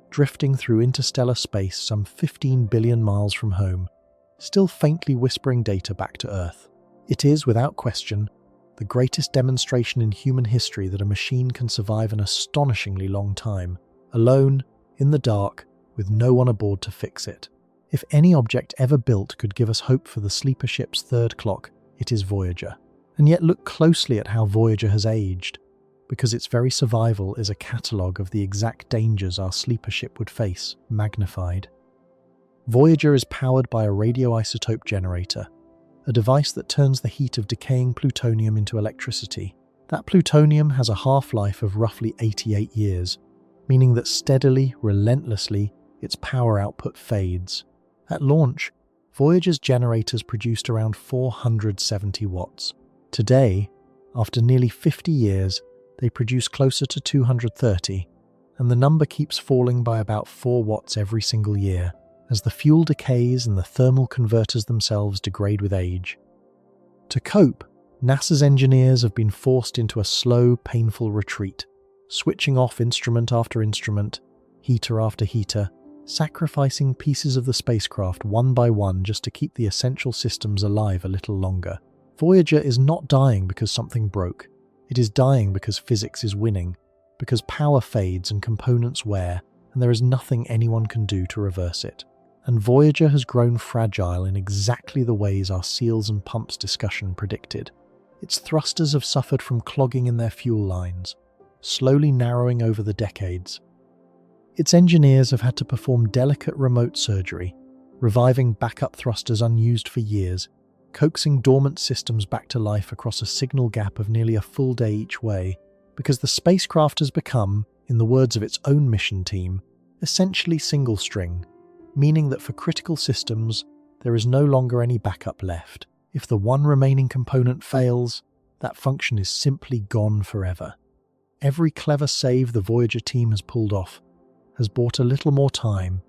drifting through interstellar space some 15 billion miles from home, still faintly whispering data back to Earth. It is, without question, the greatest demonstration in human history that a machine can survive an astonishingly long time, alone, in the dark, with no one aboard to fix it. If any object ever built could give us hope for the sleeper ship's third clock, it is Voyager. And yet look closely at how Voyager has aged, because its very survival is a catalogue of the exact dangers our sleeper ship would face, magnified. Voyager is powered by a radioisotope generator, a device that turns the heat of decaying plutonium into electricity. That plutonium has a half-life of roughly 88 years, meaning that steadily, relentlessly, its power output fades. At launch, Voyager's generators produced around 470 watts. Today, after nearly 50 years, they produce closer to 230, and the number keeps falling by about 4 watts every single year, as the fuel decays and the thermal converters themselves degrade with age. To cope, NASA's engineers have been forced into a slow, painful retreat, switching off instrument after instrument, heater after heater, sacrificing pieces of the spacecraft one by one just to keep the essential systems alive a little longer. Voyager is not dying because something broke. It is dying because physics is winning, because power fades and components wear, and there is nothing anyone can do to reverse it. And Voyager has grown fragile in exactly the ways our seals and pumps discussion predicted. Its thrusters have suffered from clogging in their fuel lines, slowly narrowing over the decades. Its engineers have had to perform delicate remote surgery, reviving backup thrusters unused for years, coaxing dormant systems back to life across a signal gap of nearly a full day each way, because the spacecraft has become, in the words of its own mission team, essentially single-string, meaning that for critical systems, there is no longer any backup left. If the one remaining component fails, that function is simply gone forever. Every clever save the Voyager team has pulled off has bought a little more time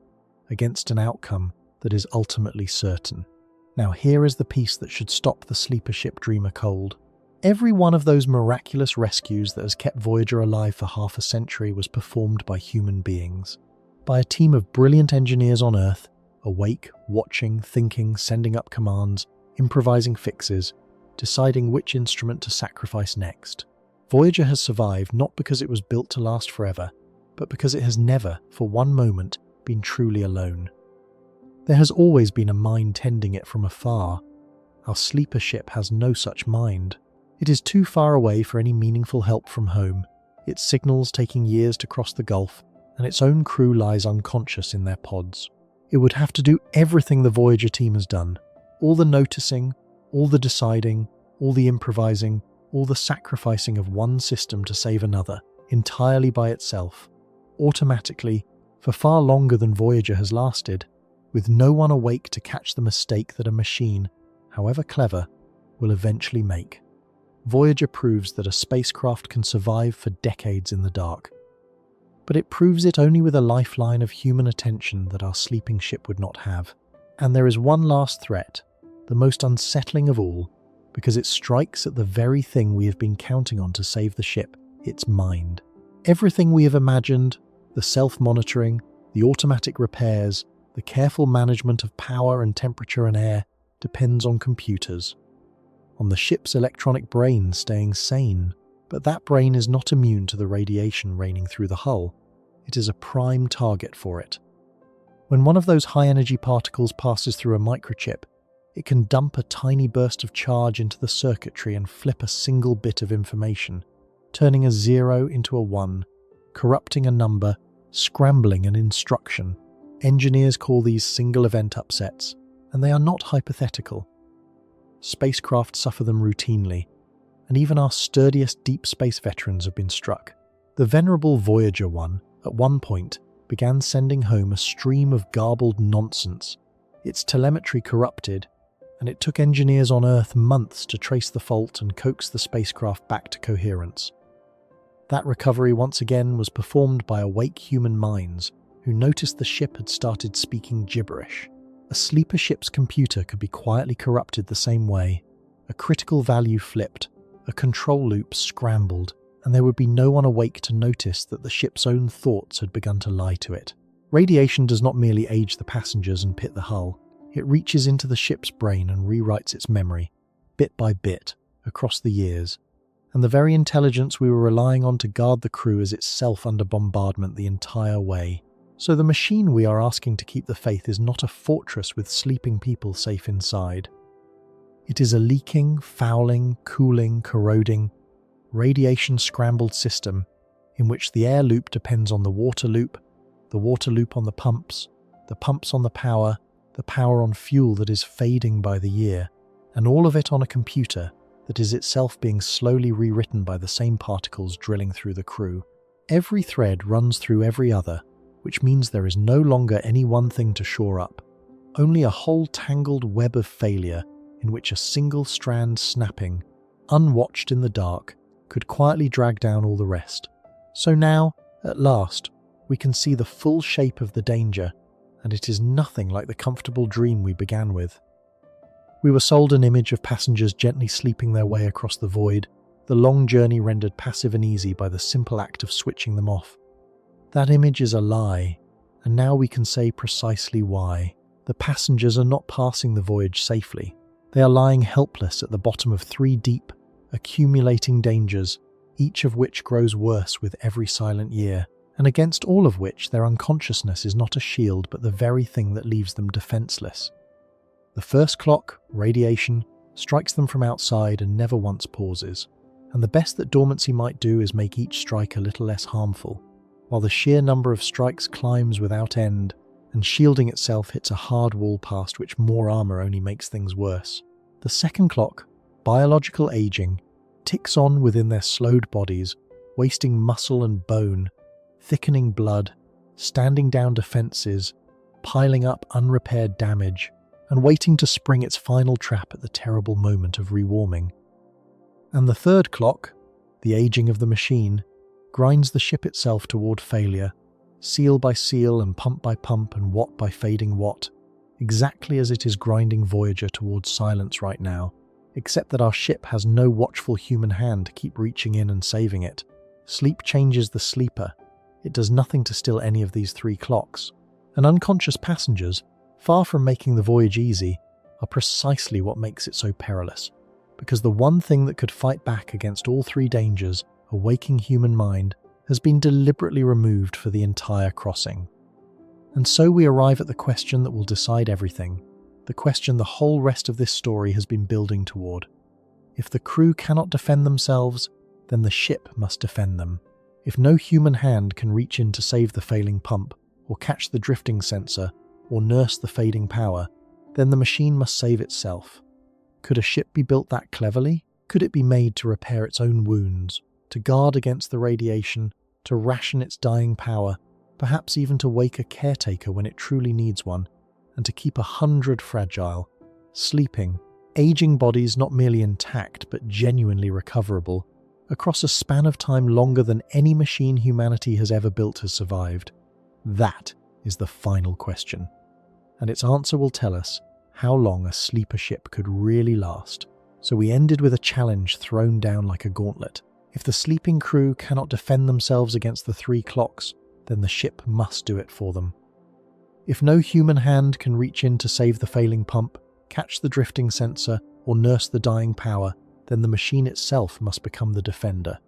against an outcome that is ultimately certain. Now here is the piece that should stop the sleeper ship dreamer cold. Every one of those miraculous rescues that has kept Voyager alive for half a century was performed by human beings. By a team of brilliant engineers on Earth, awake, watching, thinking, sending up commands, improvising fixes, deciding which instrument to sacrifice next. Voyager has survived not because it was built to last forever, but because it has never, for one moment, been truly alone. There has always been a mind tending it from afar. Our sleeper ship has no such mind. It is too far away for any meaningful help from home, its signals taking years to cross the Gulf, and its own crew lies unconscious in their pods. It would have to do everything the Voyager team has done. All the noticing, all the deciding, all the improvising, all the sacrificing of one system to save another, entirely by itself, automatically, for far longer than Voyager has lasted, with no one awake to catch the mistake that a machine, however clever, will eventually make. Voyager proves that a spacecraft can survive for decades in the dark. But it proves it only with a lifeline of human attention that our sleeping ship would not have. And there is one last threat, the most unsettling of all, because it strikes at the very thing we have been counting on to save the ship, its mind. Everything we have imagined, the self-monitoring, the automatic repairs, the careful management of power and temperature and air, depends on computers. On the ship's electronic brain staying sane. But that brain is not immune to the radiation raining through the hull. It is a prime target for it. When one of those high-energy particles passes through a microchip, it can dump a tiny burst of charge into the circuitry and flip a single bit of information, turning a 0 into a 1, corrupting a number, scrambling an instruction. Engineers call these single-event upsets, and they are not hypothetical. Spacecraft suffer them routinely, and even our sturdiest deep space veterans have been struck. The venerable Voyager 1, at one point, began sending home a stream of garbled nonsense, its telemetry corrupted, and it took engineers on Earth months to trace the fault and coax the spacecraft back to coherence. That recovery once again was performed by awake human minds who noticed the ship had started speaking gibberish. A sleeper ship's computer could be quietly corrupted the same way, a critical value flipped, a control loop scrambled, and there would be no one awake to notice that the ship's own thoughts had begun to lie to it. Radiation does not merely age the passengers and pit the hull. It reaches into the ship's brain and rewrites its memory, bit by bit, across the years. And the very intelligence we were relying on to guard the crew is itself under bombardment the entire way. So the machine we are asking to keep the faith is not a fortress with sleeping people safe inside. It is a leaking, fouling, cooling, corroding, radiation-scrambled system in which the air loop depends on the water loop on the pumps on the power on fuel that is fading by the year, and all of it on a computer that is itself being slowly rewritten by the same particles drilling through the crew. Every thread runs through every other, which means there is no longer any one thing to shore up, only a whole tangled web of failure in which a single strand snapping, unwatched in the dark, could quietly drag down all the rest. So now, at last, we can see the full shape of the danger, and it is nothing like the comfortable dream we began with. We were sold an image of passengers gently sleeping their way across the void, the long journey rendered passive and easy by the simple act of switching them off. That image is a lie, and now we can say precisely why. The passengers are not passing the voyage safely. They are lying helpless at the bottom of 3 deep, accumulating dangers, each of which grows worse with every silent year, and against all of which their unconsciousness is not a shield but the very thing that leaves them defenseless. The first clock, radiation, strikes them from outside and never once pauses, and the best that dormancy might do is make each strike a little less harmful, while the sheer number of strikes climbs without end, and shielding itself hits a hard wall past which more armour only makes things worse. The second clock, biological aging, ticks on within their slowed bodies, wasting muscle and bone, thickening blood, standing down defences, piling up unrepaired damage, and waiting to spring its final trap at the terrible moment of rewarming. And the third clock, the aging of the machine, grinds the ship itself toward failure, seal by seal and pump by pump and watt by fading watt, exactly as it is grinding Voyager towards silence right now, except that our ship has no watchful human hand to keep reaching in and saving it. Sleep changes the sleeper. It does nothing to still any of these three clocks. And unconscious passengers, far from making the voyage easy, are precisely what makes it so perilous. Because the one thing that could fight back against all three dangers, a waking human mind, has been deliberately removed for the entire crossing. And so we arrive at the question that will decide everything, the question the whole rest of this story has been building toward. If the crew cannot defend themselves, then the ship must defend them. If no human hand can reach in to save the failing pump, or catch the drifting sensor, or nurse the fading power, then the machine must save itself. Could a ship be built that cleverly? Could it be made to repair its own wounds, to guard against the radiation, to ration its dying power, perhaps even to wake a caretaker when it truly needs one, and to keep 100 fragile, sleeping, aging bodies not merely intact but genuinely recoverable, across a span of time longer than any machine humanity has ever built has survived? That is the final question. And its answer will tell us how long a sleeper ship could really last. So we ended with a challenge thrown down like a gauntlet. If the sleeping crew cannot defend themselves against the three clocks, then the ship must do it for them. If no human hand can reach in to save the failing pump, catch the drifting sensor, or nurse the dying power, then the machine itself must become the defender.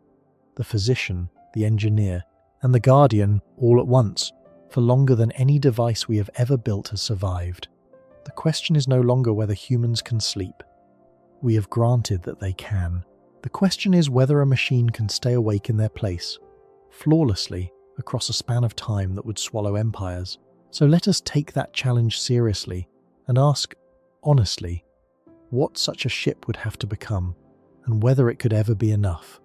The physician, the engineer, and the guardian all at once, for longer than any device we have ever built has survived. The question is no longer whether humans can sleep. We have granted that they can. The question is whether a machine can stay awake in their place, flawlessly, across a span of time that would swallow empires. So let us take that challenge seriously and ask, honestly, what such a ship would have to become, and whether it could ever be enough.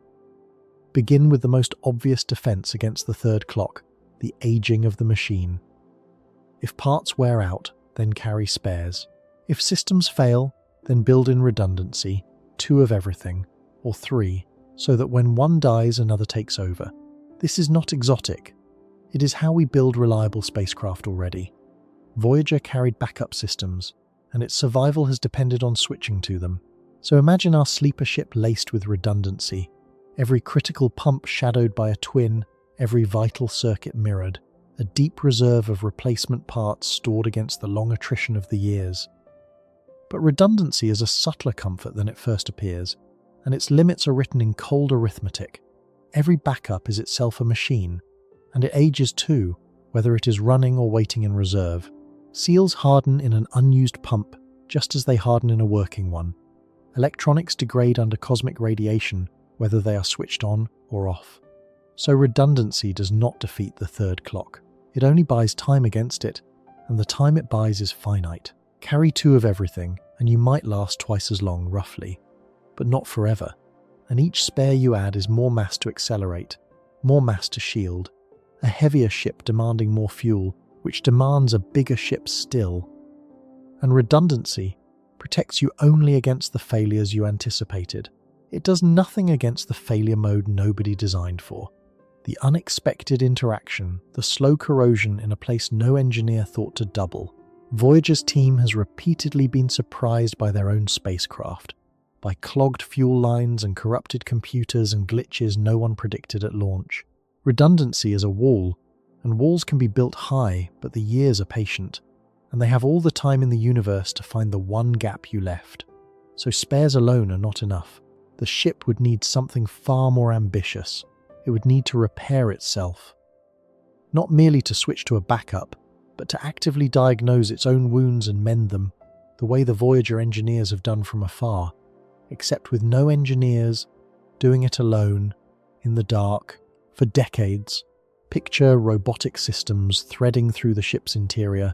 Begin with the most obvious defense against the third clock, the aging of the machine. If parts wear out, then carry spares. If systems fail, then build in redundancy, 2 of everything, or 3, so that when one dies, another takes over. This is not exotic. It is how we build reliable spacecraft already. Voyager carried backup systems, and its survival has depended on switching to them. So imagine our sleeper ship laced with redundancy, every critical pump shadowed by a twin, every vital circuit mirrored, a deep reserve of replacement parts stored against the long attrition of the years. But redundancy is a subtler comfort than it first appears, and its limits are written in cold arithmetic. Every backup is itself a machine, and it ages too, whether it is running or waiting in reserve. Seals harden in an unused pump just as they harden in a working one. Electronics degrade under cosmic radiation, whether they are switched on or off. So redundancy does not defeat the third clock. It only buys time against it, and the time it buys is finite. Carry 2 of everything, and you might last twice as long, roughly. But not forever. And each spare you add is more mass to accelerate, more mass to shield, a heavier ship demanding more fuel, which demands a bigger ship still. And redundancy protects you only against the failures you anticipated. It does nothing against the failure mode nobody designed for. The unexpected interaction, the slow corrosion in a place no engineer thought to double. Voyager's team has repeatedly been surprised by their own spacecraft, by clogged fuel lines and corrupted computers and glitches no one predicted at launch. Redundancy is a wall, and walls can be built high, but the years are patient, and they have all the time in the universe to find the one gap you left. So spares alone are not enough. The ship would need something far more ambitious. It would need to repair itself. Not merely to switch to a backup, but to actively diagnose its own wounds and mend them, the way the Voyager engineers have done from afar, except with no engineers, doing it alone, in the dark, for decades. Picture robotic systems threading through the ship's interior,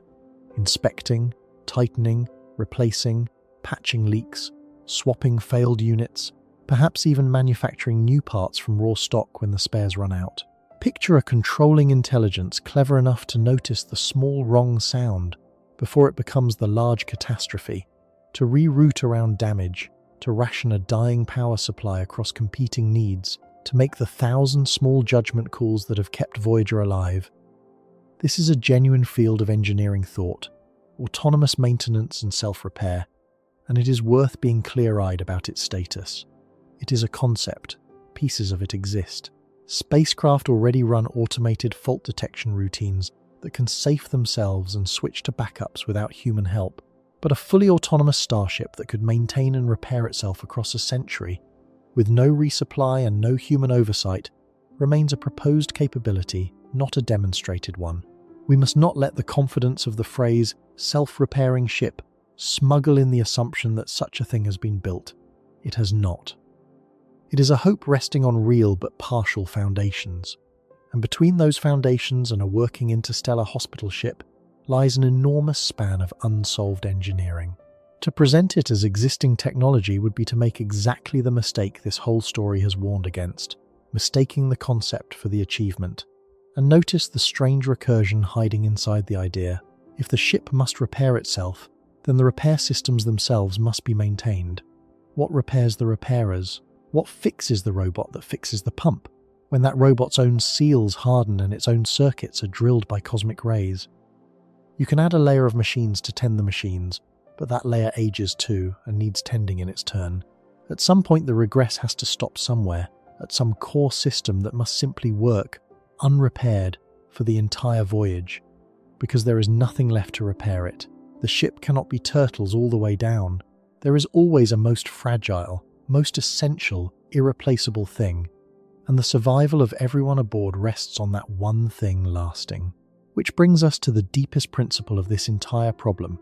inspecting, tightening, replacing, patching leaks, swapping failed units, perhaps even manufacturing new parts from raw stock when the spares run out. Picture a controlling intelligence clever enough to notice the small wrong sound before it becomes the large catastrophe, to reroute around damage, to ration a dying power supply across competing needs, to make the 1,000 small judgment calls that have kept Voyager alive. This is a genuine field of engineering thought, autonomous maintenance and self-repair, and it is worth being clear-eyed about its status. It is a concept. Pieces of it exist. Spacecraft already run automated fault detection routines that can safe themselves and switch to backups without human help. But a fully autonomous starship that could maintain and repair itself across a century, with no resupply and no human oversight, remains a proposed capability, not a demonstrated one. We must not let the confidence of the phrase self-repairing ship smuggle in the assumption that such a thing has been built. It has not. It is a hope resting on real but partial foundations. And between those foundations and a working interstellar hospital ship lies an enormous span of unsolved engineering. To present it as existing technology would be to make exactly the mistake this whole story has warned against, mistaking the concept for the achievement. And notice the strange recursion hiding inside the idea. If the ship must repair itself, then the repair systems themselves must be maintained. What repairs the repairers? What fixes the robot that fixes the pump, when that robot's own seals harden and its own circuits are drilled by cosmic rays? You can add a layer of machines to tend the machines, but that layer ages too and needs tending in its turn. At some point the regress has to stop somewhere, at some core system that must simply work, unrepaired, for the entire voyage, because there is nothing left to repair it. The ship cannot be turtles all the way down. There is always a most fragile, most essential, irreplaceable thing, and the survival of everyone aboard rests on that one thing lasting. Which brings us to the deepest principle of this entire problem,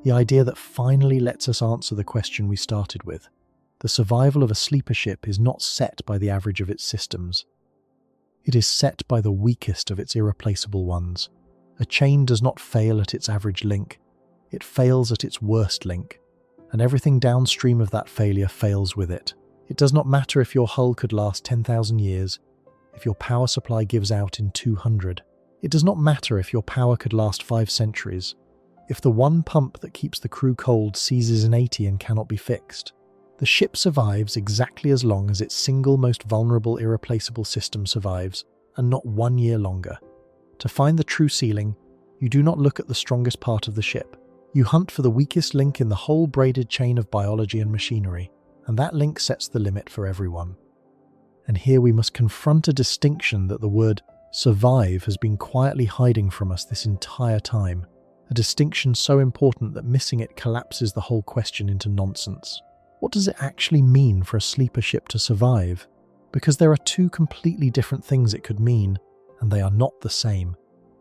the idea that finally lets us answer the question we started with. The survival of a sleeper ship is not set by the average of its systems. It is set by the weakest of its irreplaceable ones. A chain does not fail at its average link. It fails at its worst link, and everything downstream of that failure fails with it. It does not matter if your hull could last 10,000 years, if your power supply gives out in 200. It does not matter if your power could last 5 centuries, if the one pump that keeps the crew cold seizes in 80 and cannot be fixed. The ship survives exactly as long as its single most vulnerable irreplaceable system survives, and not 1 year longer. To find the true ceiling, you do not look at the strongest part of the ship. You hunt for the weakest link in the whole braided chain of biology and machinery, and that link sets the limit for everyone. And here we must confront a distinction that the word survive has been quietly hiding from us this entire time, a distinction so important that missing it collapses the whole question into nonsense. What does it actually mean for a sleeper ship to survive? Because there are two completely different things it could mean, and they are not the same,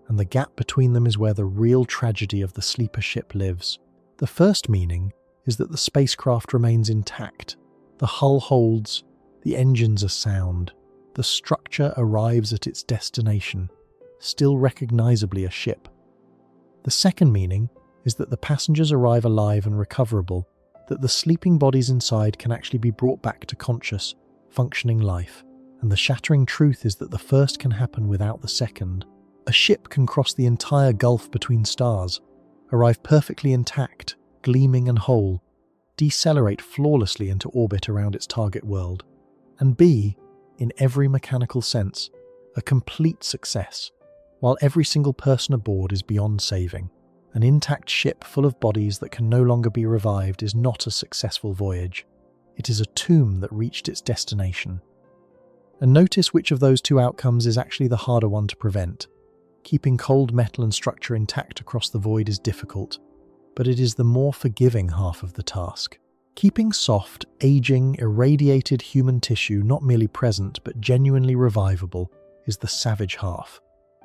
and the gap between them is where the real tragedy of the sleeper ship lives. The first meaning is that the spacecraft remains intact, the hull holds, the engines are sound, the structure arrives at its destination, still recognizably a ship. The second meaning is that the passengers arrive alive and recoverable, that the sleeping bodies inside can actually be brought back to conscious, functioning life. And the shattering truth is that the first can happen without the second. A ship can cross the entire gulf between stars, arrive perfectly intact, gleaming and whole, decelerate flawlessly into orbit around its target world, and be, in every mechanical sense, a complete success, while every single person aboard is beyond saving. An intact ship full of bodies that can no longer be revived is not a successful voyage. It is a tomb that reached its destination. And notice which of those two outcomes is actually the harder one to prevent. Keeping cold metal and structure intact across the void is difficult, but it is the more forgiving half of the task. Keeping soft, aging, irradiated human tissue not merely present but genuinely revivable is the savage half,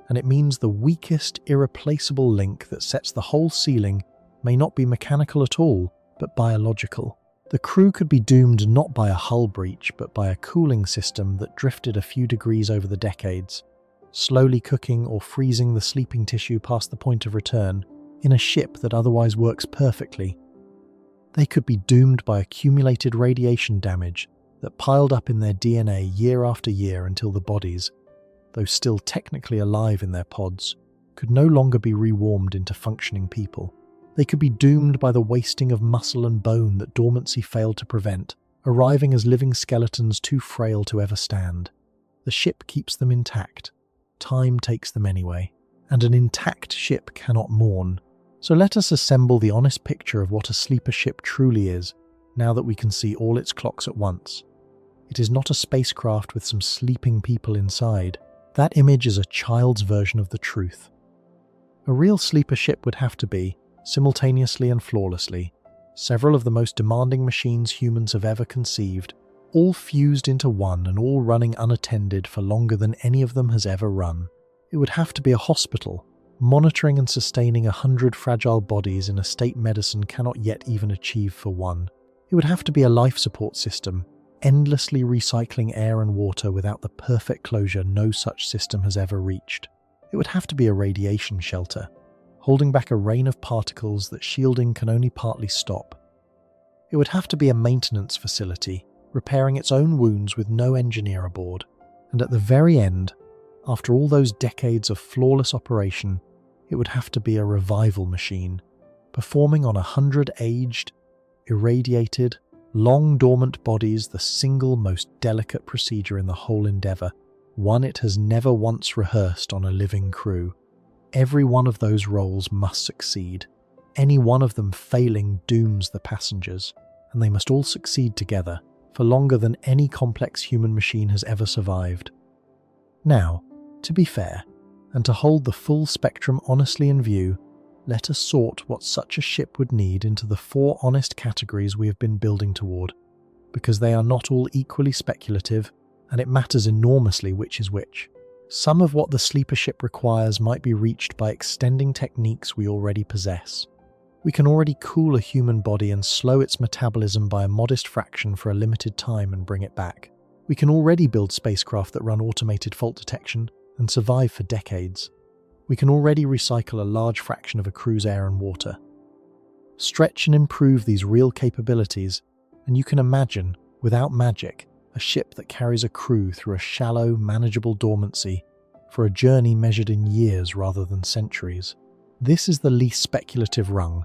and it means the weakest, irreplaceable link that sets the whole ceiling may not be mechanical at all, but biological. The crew could be doomed not by a hull breach but by a cooling system that drifted a few degrees over the decades, slowly cooking or freezing the sleeping tissue past the point of return in a ship that otherwise works perfectly. They could be doomed by accumulated radiation damage that piled up in their DNA year after year until the bodies, though still technically alive in their pods, could no longer be rewarmed into functioning people. They could be doomed by the wasting of muscle and bone that dormancy failed to prevent, arriving as living skeletons too frail to ever stand. The ship keeps them intact. Time takes them anyway, and an intact ship cannot mourn. So let us assemble the honest picture of what a sleeper ship truly is, now that we can see all its clocks at once. It is not a spacecraft with some sleeping people inside. That image is a child's version of the truth. A real sleeper ship would have to be, simultaneously and flawlessly, several of the most demanding machines humans have ever conceived, all fused into one and all running unattended for longer than any of them has ever run. It would have to be a hospital, monitoring and sustaining 100 fragile bodies in a state medicine cannot yet even achieve for one. It would have to be a life support system, endlessly recycling air and water without the perfect closure no such system has ever reached. It would have to be a radiation shelter, holding back a rain of particles that shielding can only partly stop. It would have to be a maintenance facility, repairing its own wounds with no engineer aboard. And at the very end, after all those decades of flawless operation, it would have to be a revival machine, performing on 100 aged, irradiated, long dormant bodies the single most delicate procedure in the whole endeavour, one it has never once rehearsed on a living crew. Every one of those roles must succeed. Any one of them failing dooms the passengers, and they must all succeed together for longer than any complex human machine has ever survived. Now, to be fair, and to hold the full spectrum honestly in view, let us sort what such a ship would need into the 4 honest categories we have been building toward, because they are not all equally speculative, and it matters enormously which is which. Some of what the sleeper ship requires might be reached by extending techniques we already possess. We can already cool a human body and slow its metabolism by a modest fraction for a limited time and bring it back. We can already build spacecraft that run automated fault detection and survive for decades. We can already recycle a large fraction of a crew's air and water. Stretch and improve these real capabilities, and you can imagine, without magic, a ship that carries a crew through a shallow, manageable dormancy for a journey measured in years rather than centuries. This is the least speculative rung,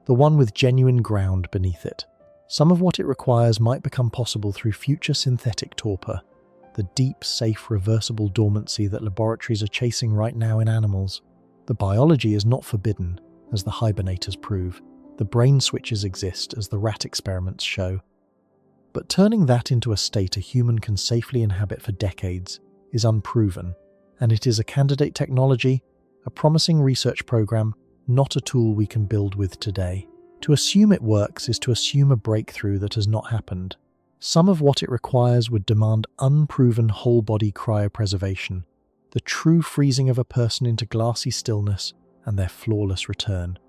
the one with genuine ground beneath it. Some of what it requires might become possible through future synthetic torpor, the deep, safe, reversible dormancy that laboratories are chasing right now in animals. The biology is not forbidden, as the hibernators prove. The brain switches exist, as the rat experiments show. But turning that into a state a human can safely inhabit for decades is unproven, and it is a candidate technology, a promising research program, not a tool we can build with today. To assume it works is to assume a breakthrough that has not happened. Some of what it requires would demand unproven whole-body cryopreservation, the true freezing of a person into glassy stillness and their flawless return.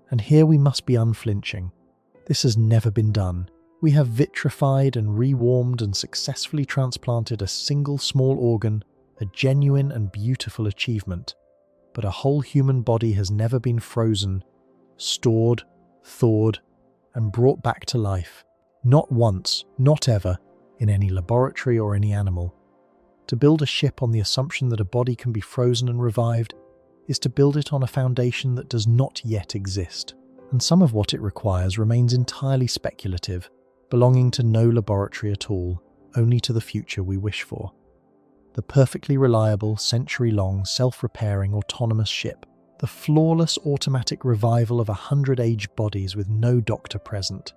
And here we must be unflinching. This has never been done. We have vitrified and rewarmed and successfully transplanted a single small organ, a genuine and beautiful achievement. But a whole human body has never been frozen, stored, thawed, and brought back to life. Not once, not ever, in any laboratory or any animal. To build a ship on the assumption that a body can be frozen and revived is to build it on a foundation that does not yet exist, and some of what it requires remains entirely speculative, belonging to no laboratory at all, only to the future we wish for. The perfectly reliable, century-long, self-repairing, autonomous ship, the flawless automatic revival of 100 aged bodies with no doctor present.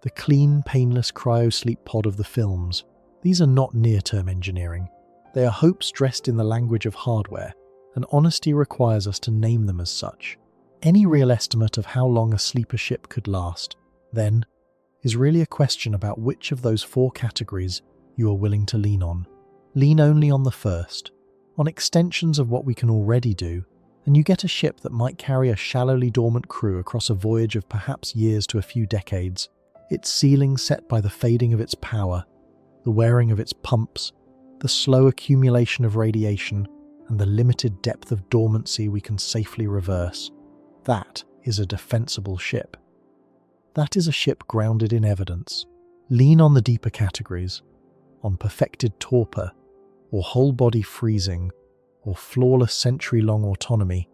The clean, painless cryo-sleep pod of the films. These are not near-term engineering. They are hopes dressed in the language of hardware, and honesty requires us to name them as such. Any real estimate of how long a sleeper ship could last, then, is really a question about which of those 4 categories you are willing to lean on. Lean only on the first, on extensions of what we can already do, and you get a ship that might carry a shallowly dormant crew across a voyage of perhaps years to a few decades, its ceiling set by the fading of its power, the wearing of its pumps, the slow accumulation of radiation, and the limited depth of dormancy we can safely reverse. That is a defensible ship. That is a ship grounded in evidence. Lean on the deeper categories, on perfected torpor, or whole-body freezing, or flawless century-long autonomy,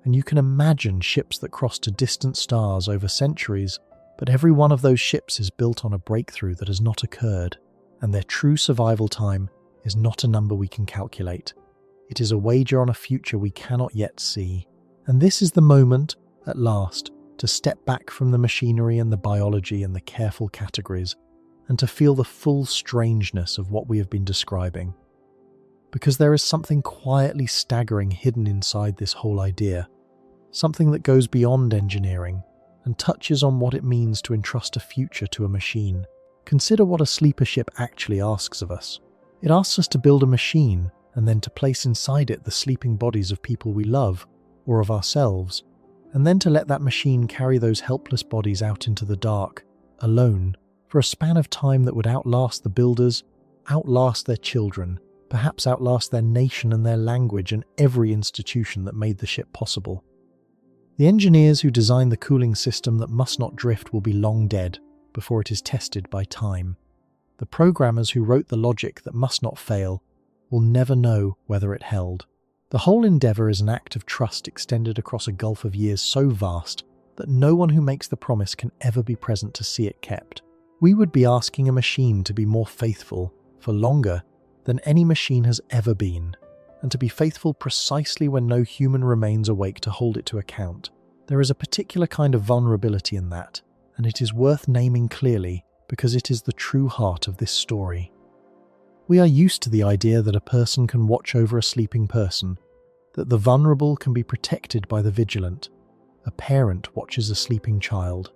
and you can imagine ships that cross to distant stars over centuries, but every one of those ships is built on a breakthrough that has not occurred, and their true survival time is not a number we can calculate. It is a wager on a future we cannot yet see. And this is the moment, at last, to step back from the machinery and the biology and the careful categories, and to feel the full strangeness of what we have been describing. Because there is something quietly staggering hidden inside this whole idea, something that goes beyond engineering and touches on what it means to entrust a future to a machine. Consider what a sleeper ship actually asks of us. It asks us to build a machine and then to place inside it the sleeping bodies of people we love, or of ourselves, and then to let that machine carry those helpless bodies out into the dark, alone, for a span of time that would outlast the builders, outlast their children, perhaps outlast their nation and their language and every institution that made the ship possible. The engineers who designed the cooling system that must not drift will be long dead before it is tested by time. The programmers who wrote the logic that must not fail will never know whether it held. The whole endeavour is an act of trust extended across a gulf of years so vast that no one who makes the promise can ever be present to see it kept. We would be asking a machine to be more faithful for longer than any machine has ever been, and to be faithful precisely when no human remains awake to hold it to account. There is a particular kind of vulnerability in that, and it is worth naming clearly because it is the true heart of this story. We are used to the idea that a person can watch over a sleeping person, that the vulnerable can be protected by the vigilant. A parent watches a sleeping child.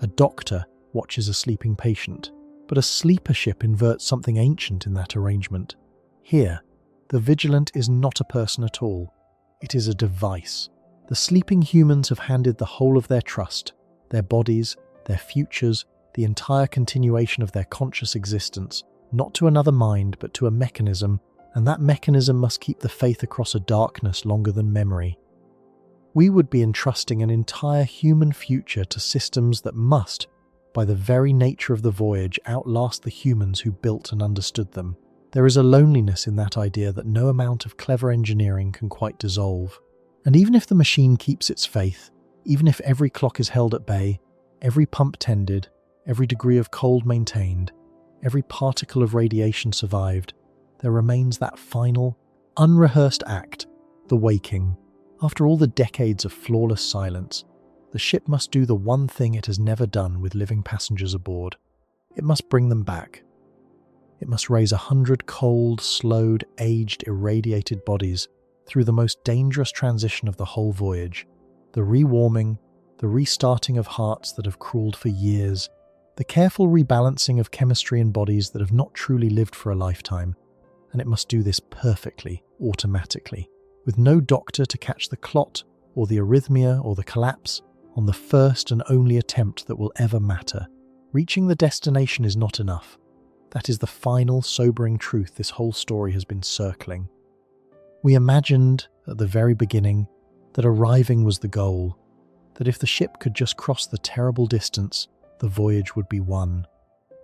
A doctor watches a sleeping patient. But a sleeper ship inverts something ancient in that arrangement. Here, the vigilant is not a person at all. It is a device. The sleeping humans have handed the whole of their trust, their bodies, their futures, the entire continuation of their conscious existence, not to another mind but to a mechanism, and that mechanism must keep the faith across a darkness longer than memory. We would be entrusting an entire human future to systems that must, by the very nature of the voyage, outlast the humans who built and understood them. There is a loneliness in that idea that no amount of clever engineering can quite dissolve. And even if the machine keeps its faith, even if every clock is held at bay, every pump tended, every degree of cold maintained, every particle of radiation survived, there remains that final, unrehearsed act, the waking. After all the decades of flawless silence, the ship must do the one thing it has never done with living passengers aboard. It must bring them back. It must raise 100 cold, slowed, aged, irradiated bodies through the most dangerous transition of the whole voyage, the rewarming, the restarting of hearts that have crawled for years, the careful rebalancing of chemistry in bodies that have not truly lived for a lifetime, and it must do this perfectly, automatically, with no doctor to catch the clot or the arrhythmia or the collapse on the first and only attempt that will ever matter. Reaching the destination is not enough. That is the final, sobering truth this whole story has been circling. We imagined, at the very beginning, that arriving was the goal, that if the ship could just cross the terrible distance, the voyage would be won.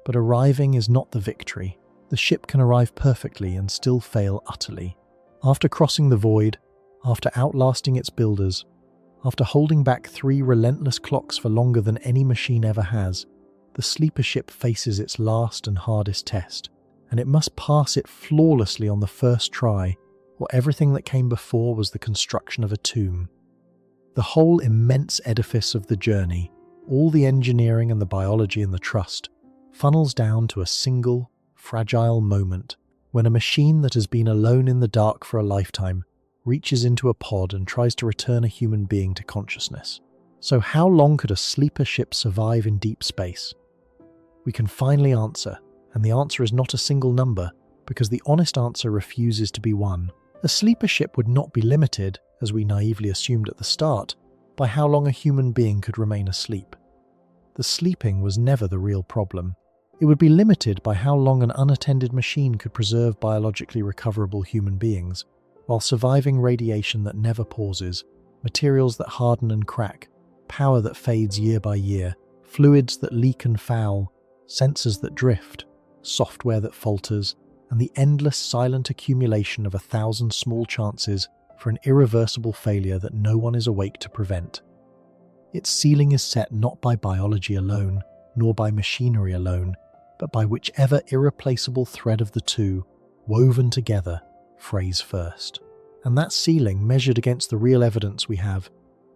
But arriving is not the victory. The ship can arrive perfectly and still fail utterly. After crossing the void, after outlasting its builders, after holding back 3 relentless clocks for longer than any machine ever has, the sleeper ship faces its last and hardest test, and it must pass it flawlessly on the first try, or everything that came before was the construction of a tomb. The whole immense edifice of the journey, all the engineering and the biology and the trust, funnels down to a single, fragile moment when a machine that has been alone in the dark for a lifetime reaches into a pod and tries to return a human being to consciousness. So how long could a sleeper ship survive in deep space? We can finally answer, and the answer is not a single number, because the honest answer refuses to be one. A sleeper ship would not be limited, as we naively assumed at the start, by how long a human being could remain asleep. The sleeping was never the real problem. It would be limited by how long an unattended machine could preserve biologically recoverable human beings, while surviving radiation that never pauses, materials that harden and crack, power that fades year by year, fluids that leak and foul, sensors that drift, software that falters, and the endless silent accumulation of 1,000 small chances for an irreversible failure that no one is awake to prevent. Its ceiling is set not by biology alone, nor by machinery alone, but by whichever irreplaceable thread of the two, woven together, frays first. And that ceiling, measured against the real evidence we have,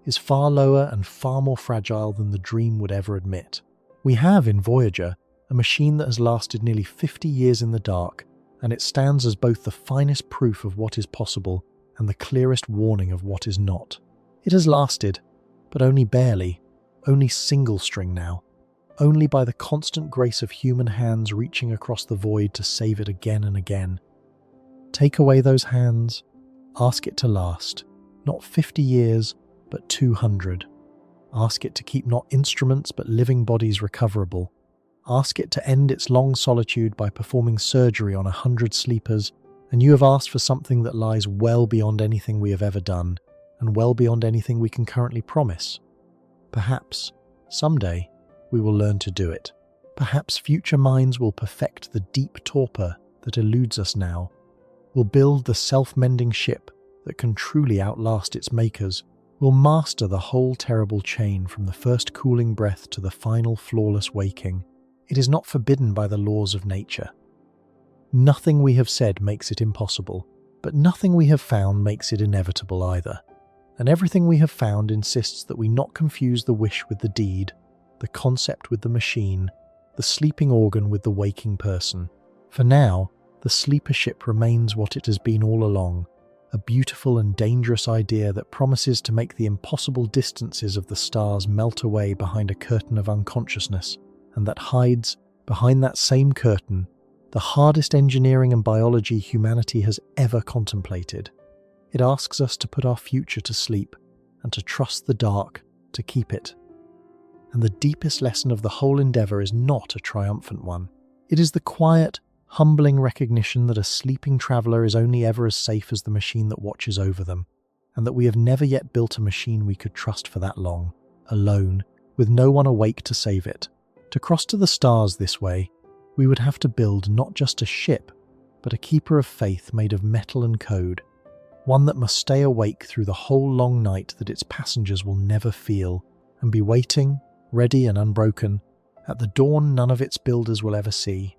is far lower and far more fragile than the dream would ever admit. We have, in Voyager, a machine that has lasted nearly 50 years in the dark, and it stands as both the finest proof of what is possible and the clearest warning of what is not. It has lasted, but only barely, only single string now, only by the constant grace of human hands reaching across the void to save it again and again. Take away those hands, ask it to last, not 50 years, but 200. Ask it to keep not instruments but living bodies recoverable. Ask it to end its long solitude by performing surgery on 100 sleepers, and you have asked for something that lies well beyond anything we have ever done, and well beyond anything we can currently promise. Perhaps, someday, we will learn to do it. Perhaps future minds will perfect the deep torpor that eludes us now, will build the self-mending ship that can truly outlast its makers, will master the whole terrible chain from the first cooling breath to the final flawless waking. It is not forbidden by the laws of nature. Nothing we have said makes it impossible, but nothing we have found makes it inevitable either. And everything we have found insists that we not confuse the wish with the deed, the concept with the machine, the sleeping organ with the waking person. For now, the sleeper ship remains what it has been all along, a beautiful and dangerous idea that promises to make the impossible distances of the stars melt away behind a curtain of unconsciousness, and that hides, behind that same curtain, the hardest engineering and biology humanity has ever contemplated. It asks us to put our future to sleep, and to trust the dark to keep it. And the deepest lesson of the whole endeavour is not a triumphant one. It is the quiet, humbling recognition that a sleeping traveller is only ever as safe as the machine that watches over them, and that we have never yet built a machine we could trust for that long, alone, with no one awake to save it. To cross to the stars this way, we would have to build not just a ship, but a keeper of faith made of metal and code, one that must stay awake through the whole long night that its passengers will never feel, and be waiting, ready and unbroken, at the dawn none of its builders will ever see.